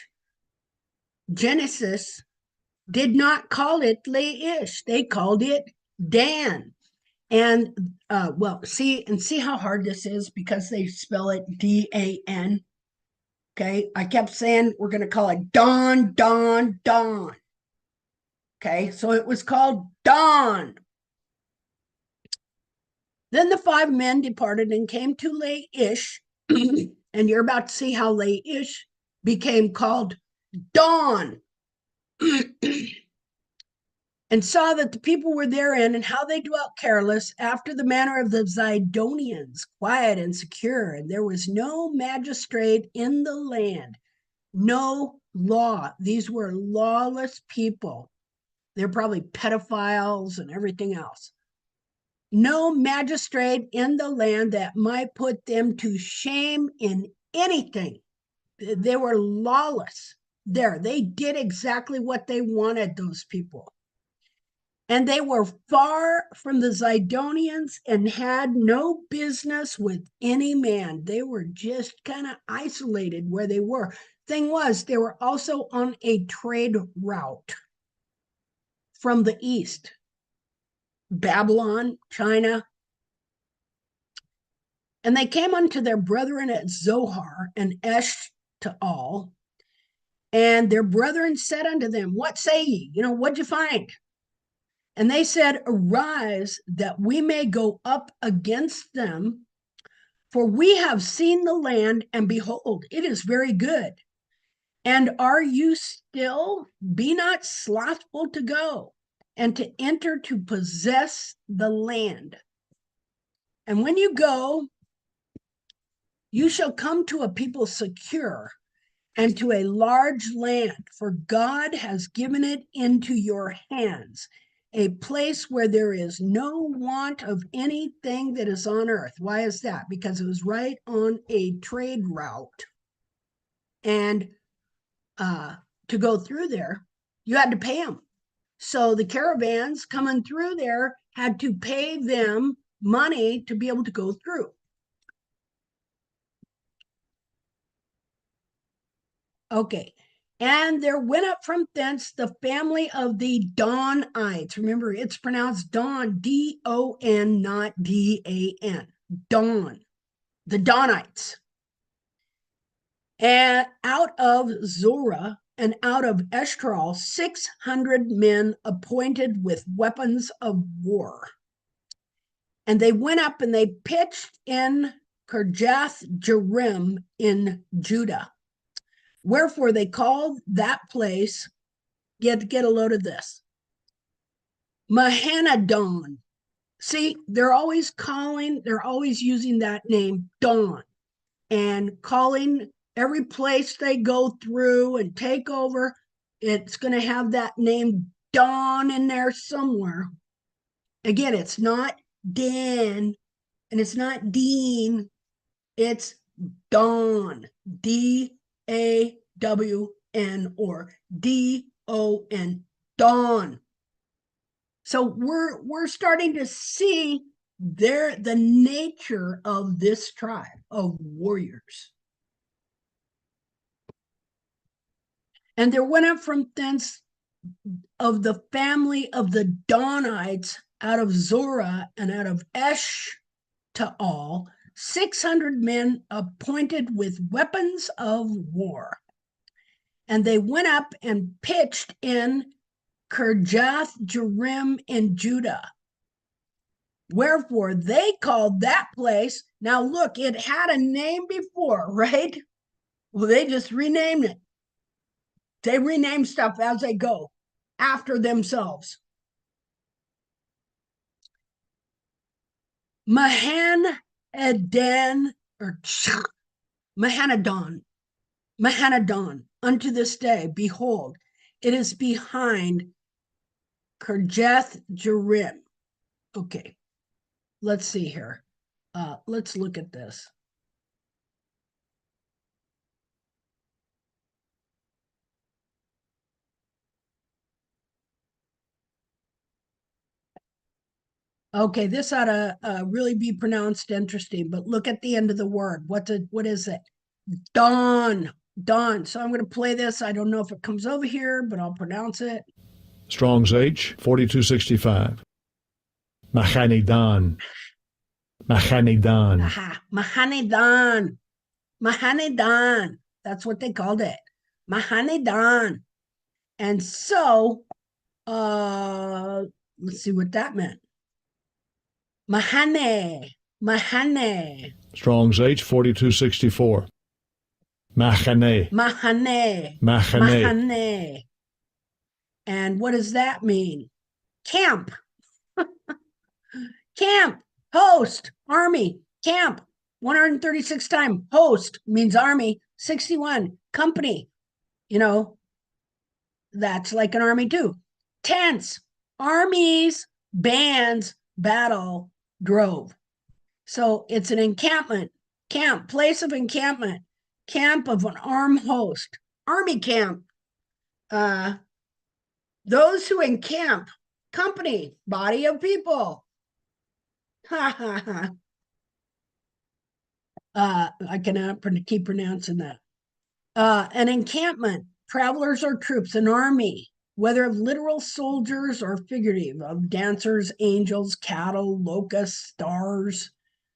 Genesis did not call it Laish. They called it Dan. And see how hard this is because they spell it Dan. Okay, I kept saying we're going to call it Dawn. Okay, so it was called Dawn. Then the 5 men departed and came to Laish, and you're about to see how Laish became called Dawn. And saw that the people were therein, and how they dwelt careless, after the manner of the Zidonians, quiet and secure. And there was no magistrate in the land, no law. These were lawless people. They're probably pedophiles and everything else. No magistrate in the land that might put them to shame in anything. They were lawless. They did exactly what they wanted, those people. And they were far from the Zidonians and had no business with any man. They were just kind of isolated where they were. Thing was, they were also on a trade route from the east, Babylon, China. And they came unto their brethren at Zohar and Eshtaol. And their brethren said unto them, what say ye? What'd you find? And they said, arise, that we may go up against them, for we have seen the land, and behold, it is very good. And are you still? Be not slothful to go, and to enter to possess the land. And when you go, you shall come to a people secure, and to a large land, for God has given it into your hands, a place where there is no want of anything that is on earth. Why is that? Because it was right on a trade route. And to go through there, you had to pay them. So the caravans coming through there had to pay them money to be able to go through. Okay. And there went up from thence the family of the Danites. Remember, it's pronounced Don, D-O-N, not D-A-N. Don, the Danites. And out of Zorah and out of Eshtaol, 600 men appointed with weapons of war. And they went up and they pitched in Kirjath Jearim in Judah. Wherefore they called that place, get a load of this, Mahanadon. See, they're always using that name, Dawn, and calling every place they go through and take over, it's going to have that name Dawn in there somewhere. Again, it's not Dan, and it's not Dean, it's Dawn, D-A-W-N. or D-O-N, dawn. So we're starting to see the nature of this tribe of warriors. And there went up from thence of the family of the Dawnites out of Zorah and out of Eshtaol 600 men appointed with weapons of war. And they went up and pitched in Kirjath Jearim in Judah. Wherefore they called that place, now look, it had a name before, right? Well, they just renamed it. They rename stuff as they go after themselves. Mahanadon, or Mahanadon, unto this day, behold, it is behind Kirjath Jearim. Okay, let's see here. Let's look at this. Okay, this ought to really be pronounced interesting, but look at the end of the word. What is it? Dawn, dawn. So I'm going to play this. I don't know if it comes over here, but I'll pronounce it. Strong's H, 4265. Mahanidan. Mahanidan. Aha, Mahanidan. Mahanidan. That's what they called it. Mahanidan. And so, let's see what that meant. Mahane, Mahane, Strong's H, 4264. Mahane. Mahane, Mahane. Mahane. And what does that mean? Camp. Camp, host, army, camp. 136 times. Host means army. 61, company. You know, that's like an army too. Tents, armies, bands, battle, drove. So it's an encampment, camp, place of encampment, camp of an armed host, army camp. Those who encamp, company, body of people. Ha ha ha. I cannot keep pronouncing that. An encampment, travelers or troops, an army, whether of literal soldiers or figurative, of dancers, angels, cattle, locusts, stars,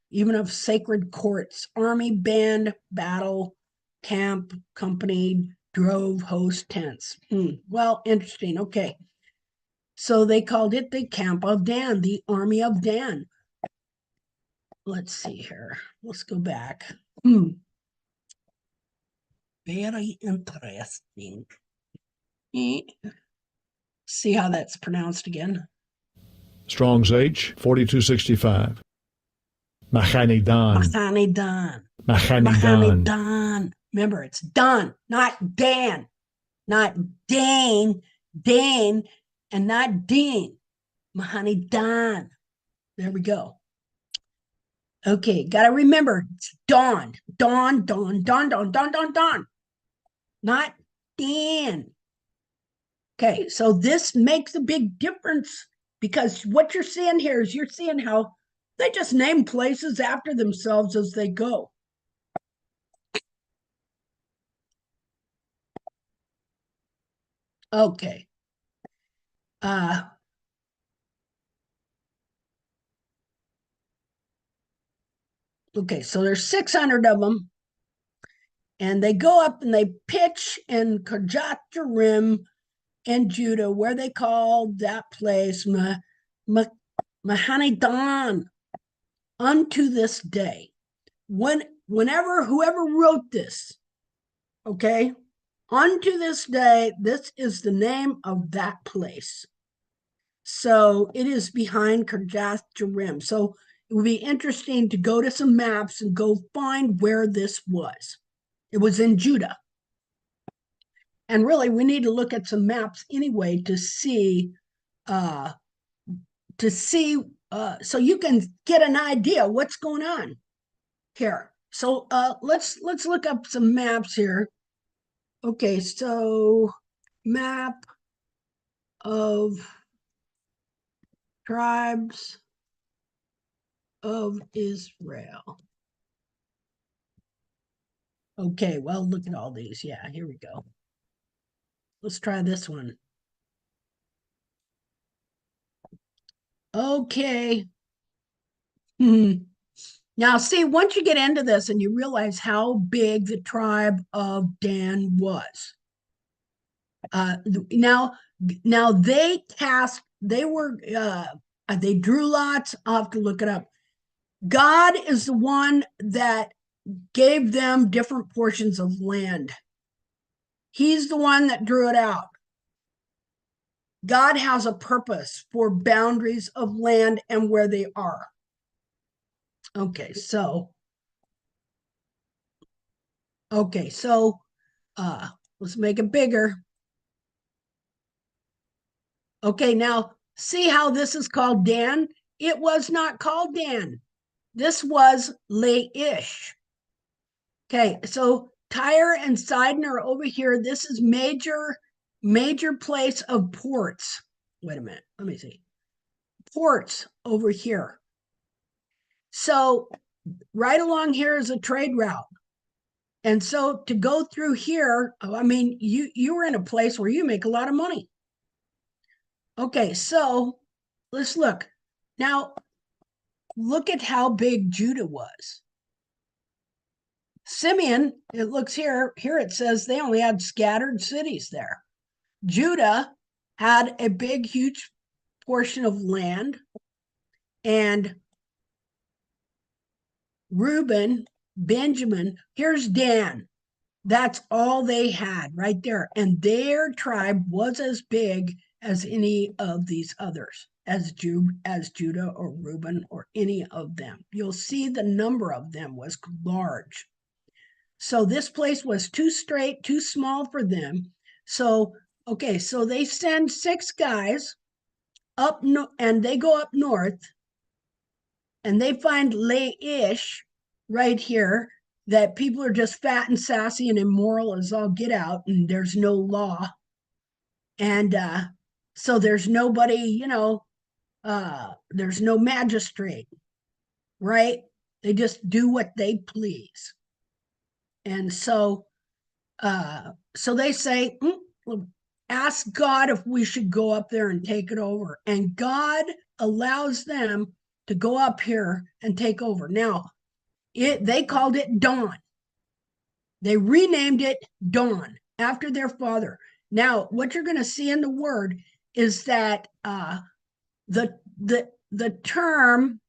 even of sacred courts, army, band, battle, camp, company, drove, host, tents. Well, interesting. Okay. So they called it the camp of Dan, the army of Dan. Let's see here. Let's go back. Very interesting. See how that's pronounced again. Strong's H, 4265. Mahanidan. Mahanidan. Mahanidan. Mahanidan. Remember, it's done, not Dan, not Dane, Dane, and not Dean. Mahanidan. There we go. Okay, got to remember, it's dawn, dawn, dawn, dawn, dawn, dawn, dawn, dawn, not Dan. Okay, so this makes a big difference because what you're seeing here is you're seeing how they just name places after themselves as they go. Okay. Okay, so there's 600 of them, and they go up and they pitch in Kirjath Jearim in Judah, where they called that place Mahanidan unto this day. Whenever whoever wrote this, okay, unto this day, this is the name of that place. So it is behind Kirjath Jearim. So it would be interesting to go to some maps and go find where this was. It was in Judah. And really, we need to look at some maps anyway to see, so you can get an idea what's going on here. So let's look up some maps here. Okay, so map of tribes of Israel. Okay, well, look at all these. Yeah, here we go. Let's try this one. Okay. Now, see, once you get into this and you realize how big the tribe of Dan was, now they cast, they drew lots. I'll have to look it up. God is the one that gave them different portions of land. He's the one that drew it out. God has a purpose for boundaries of land and where they are. Okay, so let's make it bigger. Okay, now see how this is called Dan? It was not called Dan. This was Laish. Okay, so Tyre and Sidon are over here. This is major place of ports. Wait a minute, let me see. Ports over here. So right along here is a trade route. And so to go through here, I mean, you were in a place where you make a lot of money. Okay, so let's look. Now, look at how big Judah was. Simeon, it looks here it says they only had scattered cities there. Judah had a big, huge portion of land, and Reuben, Benjamin, here's Dan. That's all they had right there. And their tribe was as big as any of these others, as Judah or Reuben or any of them. You'll see the number of them was large. So this place was too straight, too small for them. So, okay, so they send 6 guys up and they go up north and they find Laish right here, that people are just fat and sassy and immoral as all get out, and there's no law. And so there's nobody, there's no magistrate, right? They just do what they please. And so they say, well, ask God if we should go up there and take it over. And God allows them to go up here and take over. Now, they called it Dawn. They renamed it Dawn after their father. Now, what you're going to see in the word is that the term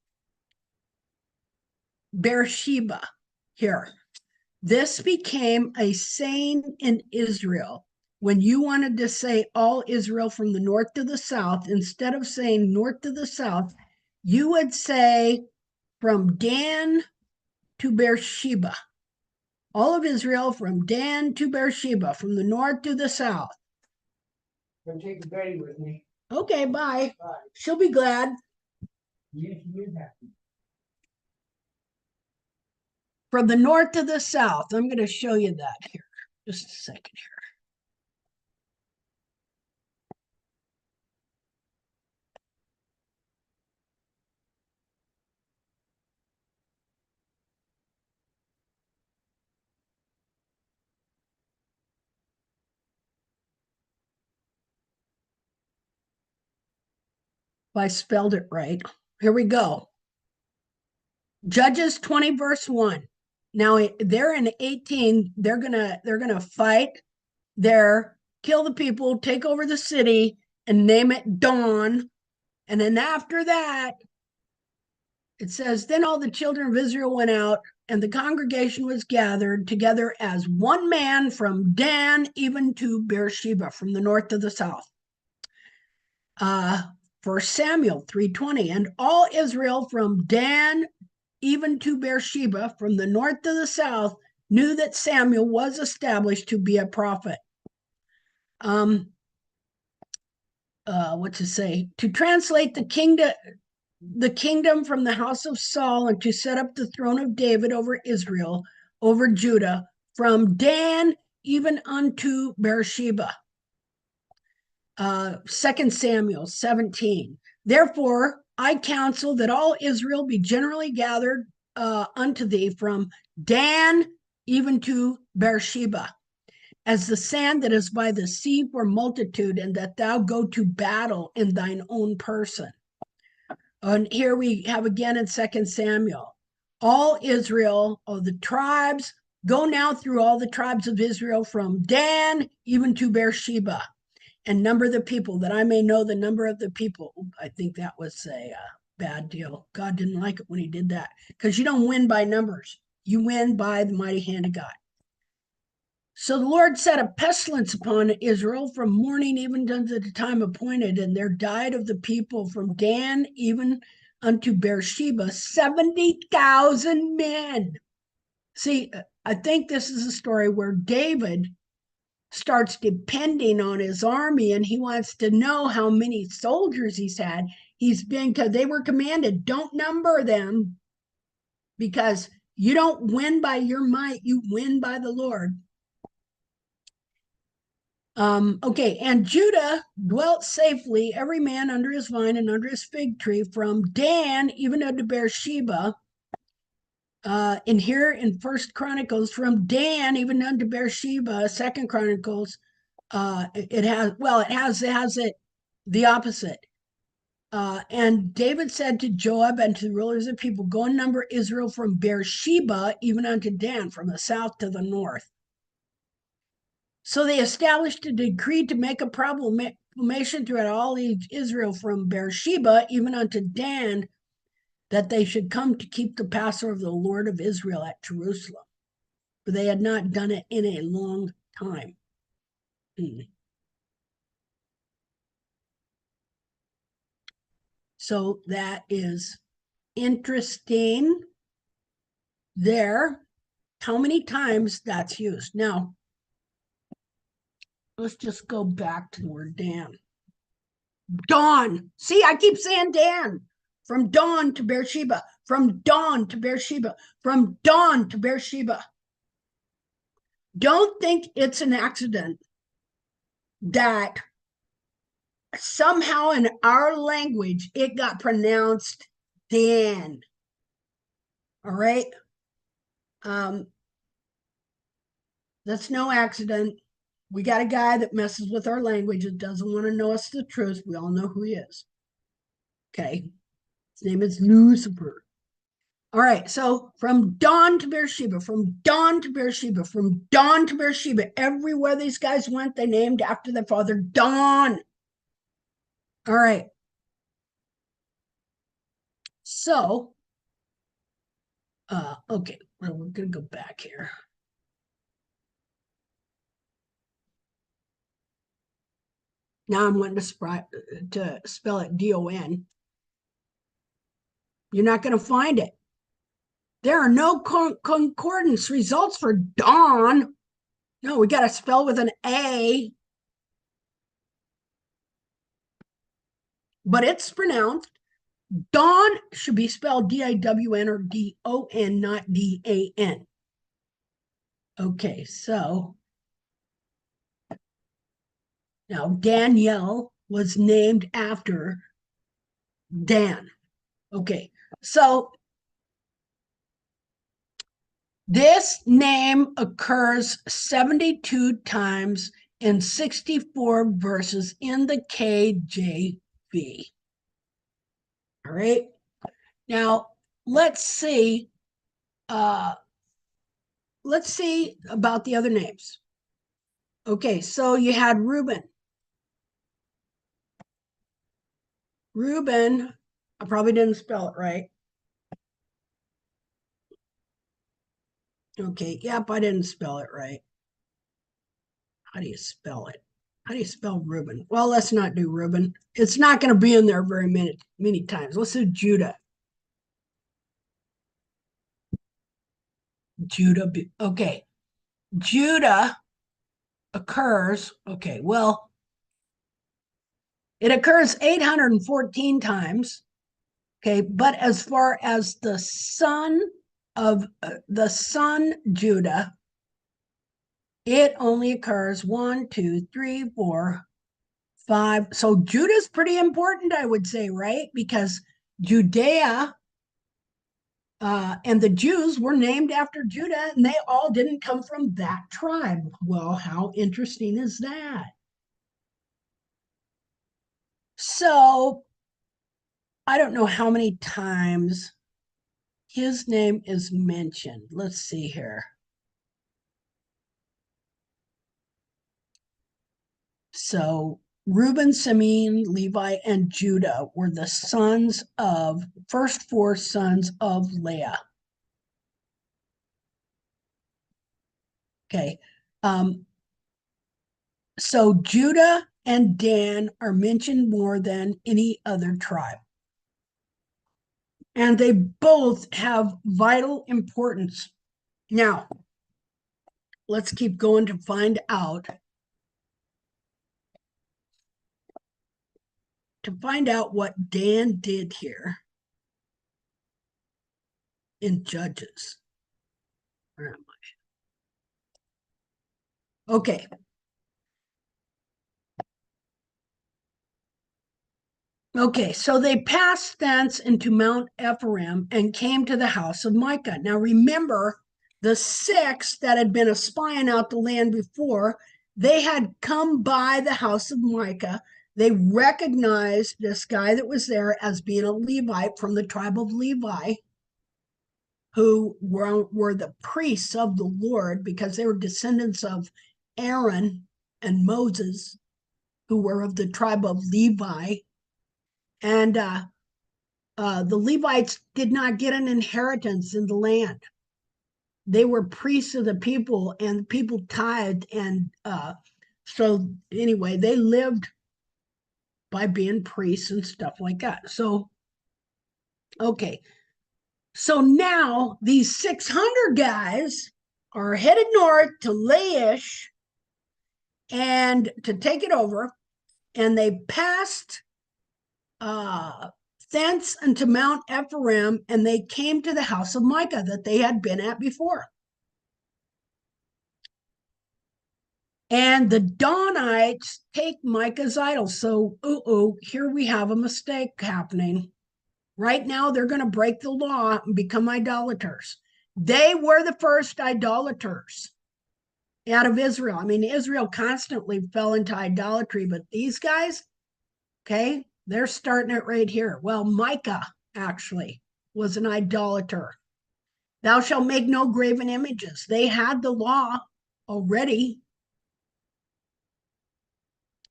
Beersheba here, this became a saying in Israel. When you wanted to say all Israel from the north to the south, instead of saying north to the south, you would say from Dan to Beersheba. All of Israel from Dan to Beersheba, from the north to the south. I'm taking Betty with me. Okay, bye. Bye. She'll be glad. You happy. From the north to the south. I'm going to show you that here. Just a second here. If I spelled it right. Here we go. Judges 20 verse 1. Now they're in 18. They're gonna fight. Kill the people, take over the city, and name it Dawn. And then after that, it says, then all the children of Israel went out, and the congregation was gathered together as one man from Dan even to Beersheba, from the north to the south. 1 Samuel 3:20, and all Israel from Dan even to Beersheba, from the north to the south, knew that Samuel was established to be a prophet. What to say? To translate the kingdom from the house of Saul, and to set up the throne of David over Israel, over Judah, from Dan even unto Beersheba. 2 Samuel 17. Therefore, I counsel that all Israel be generally gathered unto thee from Dan even to Beersheba, as the sand that is by the sea for multitude, and that thou go to battle in thine own person. And here we have again in 2 Samuel, all Israel, of the tribes, go now through all the tribes of Israel from Dan even to Beersheba, and number the people, that I may know the number of the people. I think that was a bad deal. God didn't like it when he did that, because you don't win by numbers. You win by the mighty hand of God. So the Lord set a pestilence upon Israel from morning even unto the time appointed, and there died of the people from Dan even unto Beersheba 70,000 men. See, I think this is a story where David starts depending on his army, and he wants to know how many soldiers he's had. Because they were commanded, don't number them, because you don't win by your might, you win by the Lord. Okay, and Judah dwelt safely, every man under his vine and under his fig tree, from Dan even unto Beersheba. And here in First Chronicles, from Dan even unto Beersheba. Second Chronicles, it has it the opposite. And David said to Joab and to the rulers of the people, go and number Israel from Beersheba even unto Dan, from the south to the north. So they established a decree to make a proclamation throughout all Israel from Beersheba even unto Dan, that they should come to keep the Passover of the Lord of Israel at Jerusalem. For they had not done it in a long time. So that is interesting there, how many times that's used. Now, let's just go back to the word Dan. Dawn. See, I keep saying Dan. From dawn to Beersheba. From dawn to Beersheba. From dawn to Beersheba. Don't think it's an accident that somehow in our language it got pronounced Dan. All right? That's no accident. We got a guy that messes with our language and doesn't want to know us the truth. We all know who he is. Okay. His name is Lucifer. All right. So from dawn to Beersheba, from dawn to Beersheba, from dawn to Beersheba, everywhere these guys went, they named after their father Dawn. All right. So, okay. Well, we're going to go back here. Now I'm wanting to spell it D-O-N. You're not going to find it. There are no concordance results for dawn. No, we got to spell with an A. But it's pronounced. Dawn should be spelled D-I-W-N or D-O-N, not D-A-N. Okay, so now Danielle was named after Dan. Okay, so this name occurs 72 times in 64 verses in the KJV. All right. Now let's see about the other names. Okay, so you had Reuben. Reuben, I probably didn't spell it right. Okay, yep, I didn't spell it right. How do you spell it? How do you spell Reuben? Well, let's not do Reuben. It's not going to be in there very many times. Let's do Judah. Judah. Okay. Judah occurs. Okay. Well, it occurs 814 times. Okay. But as far as the son Judah, It only occurs 1, 2, 3, 4, 5. So Judah's pretty important, I would say, right? Because Judea and the Jews were named after Judah, and they all didn't come from that tribe. Well, how interesting is that? So I don't know how many times his name is mentioned. Let's see here. So Reuben, Simeon, Levi, and Judah were the first four sons of Leah. Okay. So Judah and Dan are mentioned more than any other tribe. And they both have vital importance. Now, let's keep going to find out. What Dan did here in Judges. Where am I? Okay. Okay, so they passed thence into Mount Ephraim and came to the house of Micah. Now remember, the six that had been spying out the land before, they had come by the house of Micah. They recognized this guy that was there as being a Levite from the tribe of Levi, who were the priests of the Lord because they were descendants of Aaron and Moses, who were of the tribe of Levi. And the Levites did not get an inheritance in the land. They were priests of the people, and the people tithed. And so anyway, they lived by being priests and stuff like that. So, okay. So now these 600 guys are headed north to Laish and to take it over. And they passed thence unto Mount Ephraim, and they came to the house of Micah that they had been at before. And the Danites take Micah's idol. So, here we have a mistake happening. Right now, they're going to break the law and become idolaters. They were the first idolaters out of Israel. I mean, Israel constantly fell into idolatry, but these guys, okay, they're starting it right here. Well, Micah actually was an idolater. Thou shalt make no graven images. They had the law already.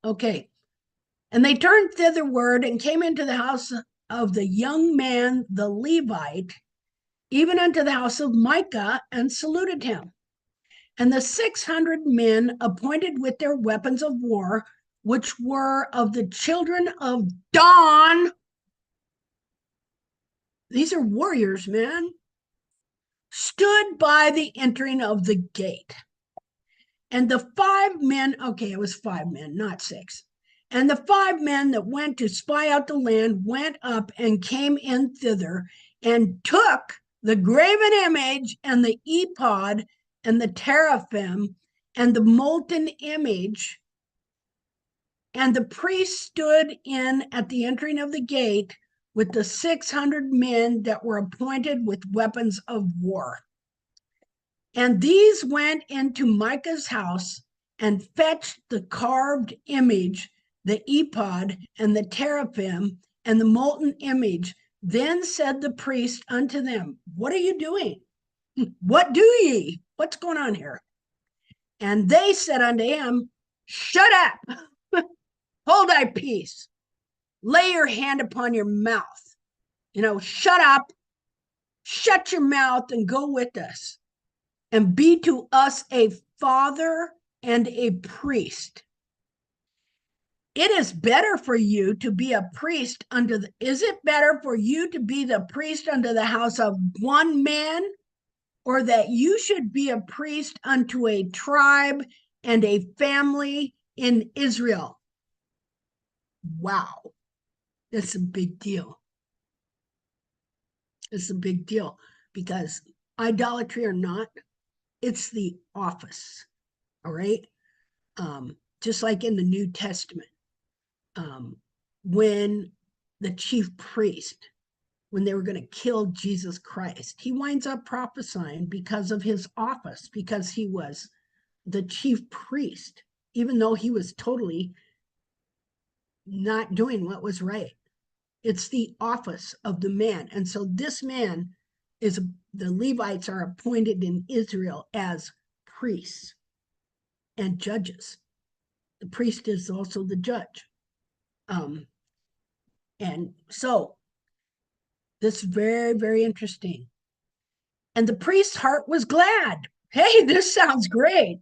Okay. And they turned thitherward and came into the house of the young man, the Levite, even unto the house of Micah, and saluted him. And the 600 men appointed with their weapons of war, which were of the children of Dan. These are warriors, man. Stood by the entering of the gate. And the 5 men, okay, it was 5 men, not 6. And the 5 men that went to spy out the land went up and came in thither and took the graven image and the ephod and the teraphim and the molten image. And the priest stood in at the entering of the gate with the 600 men that were appointed with weapons of war. And these went into Micah's house and fetched the carved image, the ephod, and the teraphim, and the molten image. Then said the priest unto them, what are you doing? What do ye? What's going on here? And they said unto him, shut up, hold thy peace, lay your hand upon your mouth. Shut up, shut your mouth, and go with us, and be to us a father and a priest. It is better for you to be a priest is it better for you to be the priest unto the house of one man, or that you should be a priest unto a tribe and a family in Israel? Wow, that's a big deal. It's a big deal because idolatry or not, it's the office. All right. Just like in the New Testament, when the chief priest, when they were going to kill Jesus Christ, he winds up prophesying because of his office, because he was the chief priest, even though he was totally not doing what was right. It's the office of the man. And so this man is, the Levites are appointed in Israel as priests and judges. The priest is also the judge. And so this is very, very interesting. And the priest's heart was glad. Hey, this sounds great.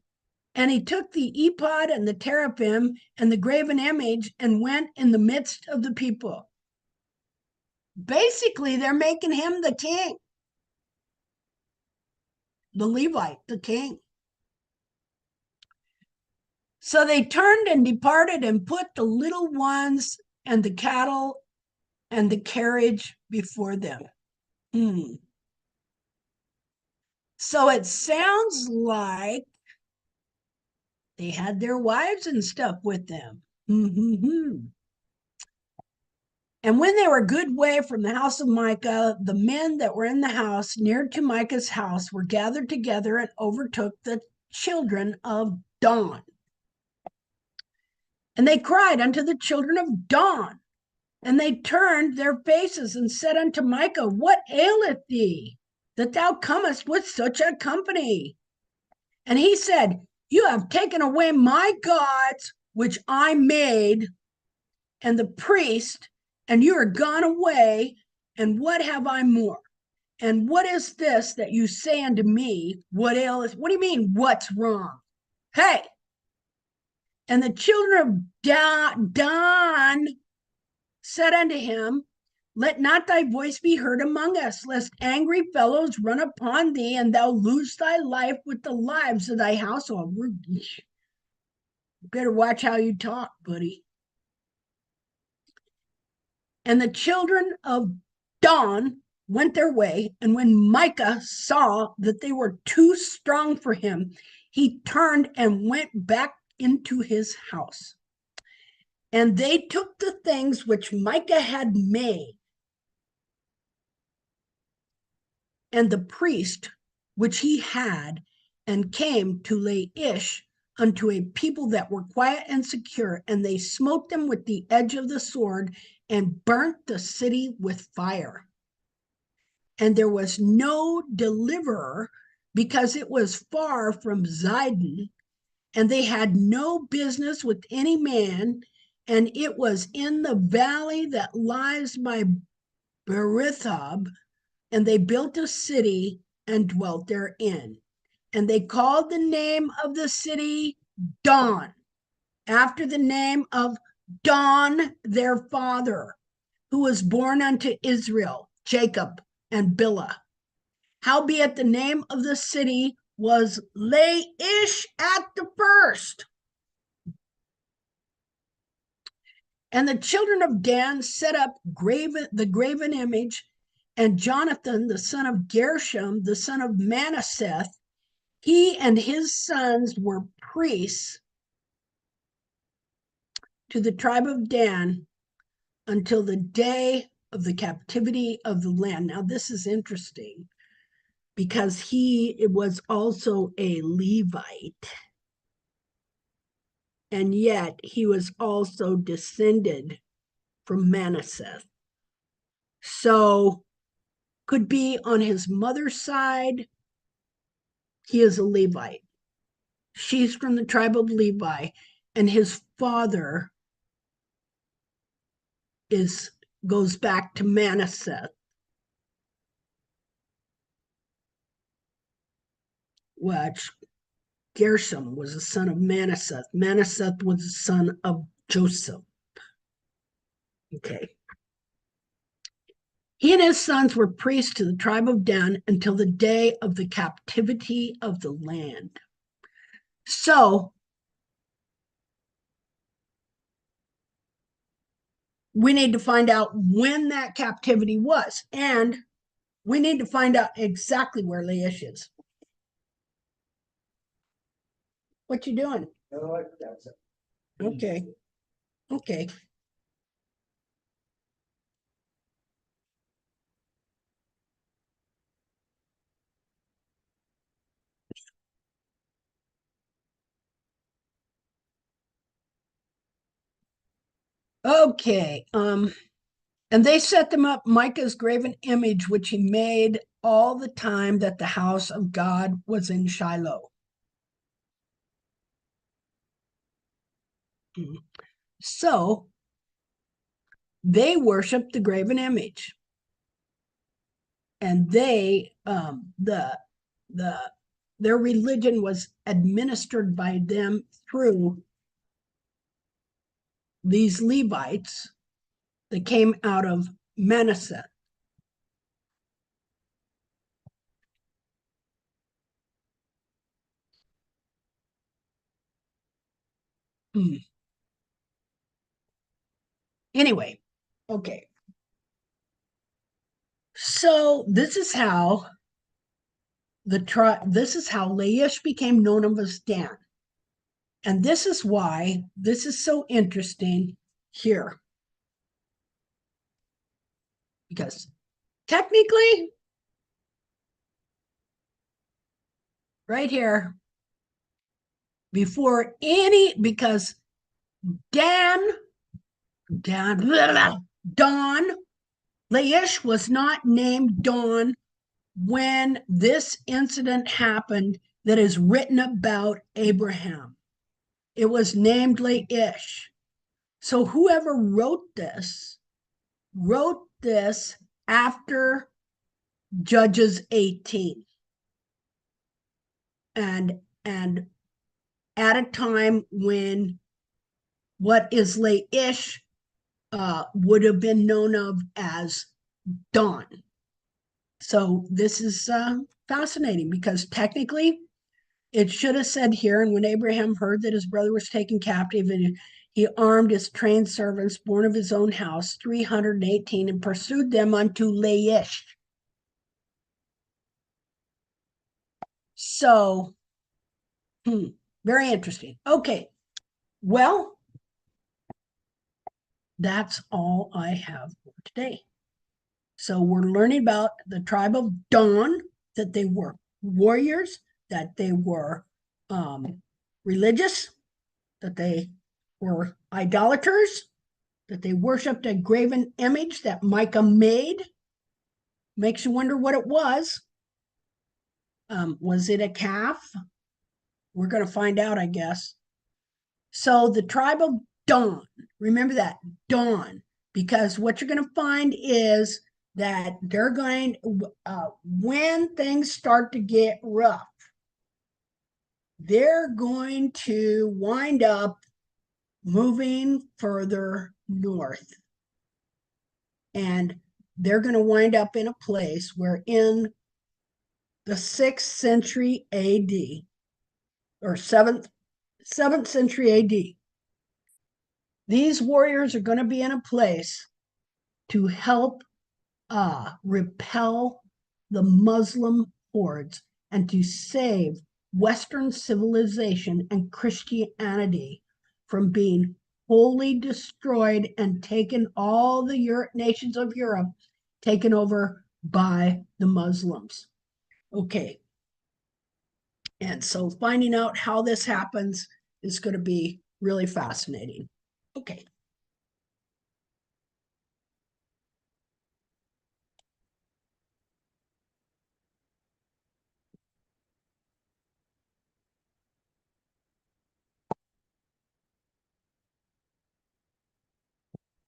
And he took the ephod and the teraphim and the graven image and went in the midst of the people. Basically, they're making him the king. The Levite, the king. So they turned and departed and put the little ones and the cattle and the carriage before them. So it sounds like they had their wives and stuff with them. And when they were a good way from the house of Micah, the men that were in the house near to Micah's house were gathered together and overtook the children of Dan. And they cried unto the children of Dan, and they turned their faces and said unto Micah, What aileth thee, that thou comest with such a company? And he said, You have taken away my gods, which I made, and the priest, and you are gone away, and what have I more? And what is this that you say unto me? What aileth? What do you mean, what's wrong? Hey! And the children of Dan said unto him, Let not thy voice be heard among us, lest angry fellows run upon thee, and thou lose thy life with the lives of thy household. Better watch how you talk, buddy. And the children of Dan went their way, and when Micah saw that they were too strong for him, he turned and went back into his house. And they took the things which Micah had made, and the priest which he had, and came to Laish unto a people that were quiet and secure, and they smote them with the edge of the sword, and burnt the city with fire. And there was no deliverer, because it was far from Zidon, and they had no business with any man, and it was in the valley that lies by Berithab, and they built a city and dwelt therein. And they called the name of the city Dan, after the name of Dan their father, who was born unto Israel, Jacob and Bilhah. Howbeit the name of the city was Laish at the first. And the children of Dan set up the graven image, and Jonathan, the son of Gershom, the son of Manasseh, he and his sons were priests to the tribe of Dan until the day of the captivity of the land. Now, this is interesting because he was also a Levite, and yet he was also descended from Manasseh. So, could be on his mother's side, he is a Levite. She's from the tribe of Levi, and his father goes back to Manasseh, which Gershom was a son of Manasseh. Manasseh was a son of Joseph. Okay. He and his sons were priests to the tribe of Dan until the day of the captivity of the land. So, we need to find out when that captivity was, and we need to find out exactly where Laish is. What you doing? Oh, that's it. Okay. Okay. Okay. And they set them up Micah's graven image, which he made all the time that the house of God was in Shiloh. So they worshiped the graven image. And they their religion was administered by them through these Levites that came out of Manasseh. Anyway, okay. So this is how Laish became known as Dan. And this is why this is so interesting here. Because technically, right here, because Don, Laish was not named Don when this incident happened that is written about Abraham. It was named Laish. So whoever wrote this after Judges 18. And at a time when what is Laish would have been known of as Don. So this is fascinating because technically it should have said here, and when Abraham heard that his brother was taken captive, and he armed his trained servants born of his own house, 318, and pursued them unto Laish. So, very interesting. Okay, well, that's all I have for today. So we're learning about the tribe of Dan, that they were warriors, that they were religious, that they were idolaters, that they worshipped a graven image that Micah made. Makes you wonder what it was. Was it a calf? We're going to find out, I guess. So the tribe of Dan, remember that, Dan, because what you're going to find is that they're going, when things start to get rough, they're going to wind up moving further north. And they're going to wind up in a place where in the 6th century AD, or 7th century AD, these warriors are going to be in a place to help repel the Muslim hordes and to save Western civilization and Christianity from being wholly destroyed and taken, all the nations of Europe taken over by the Muslims. Okay. And so finding out how this happens is going to be really fascinating. Okay.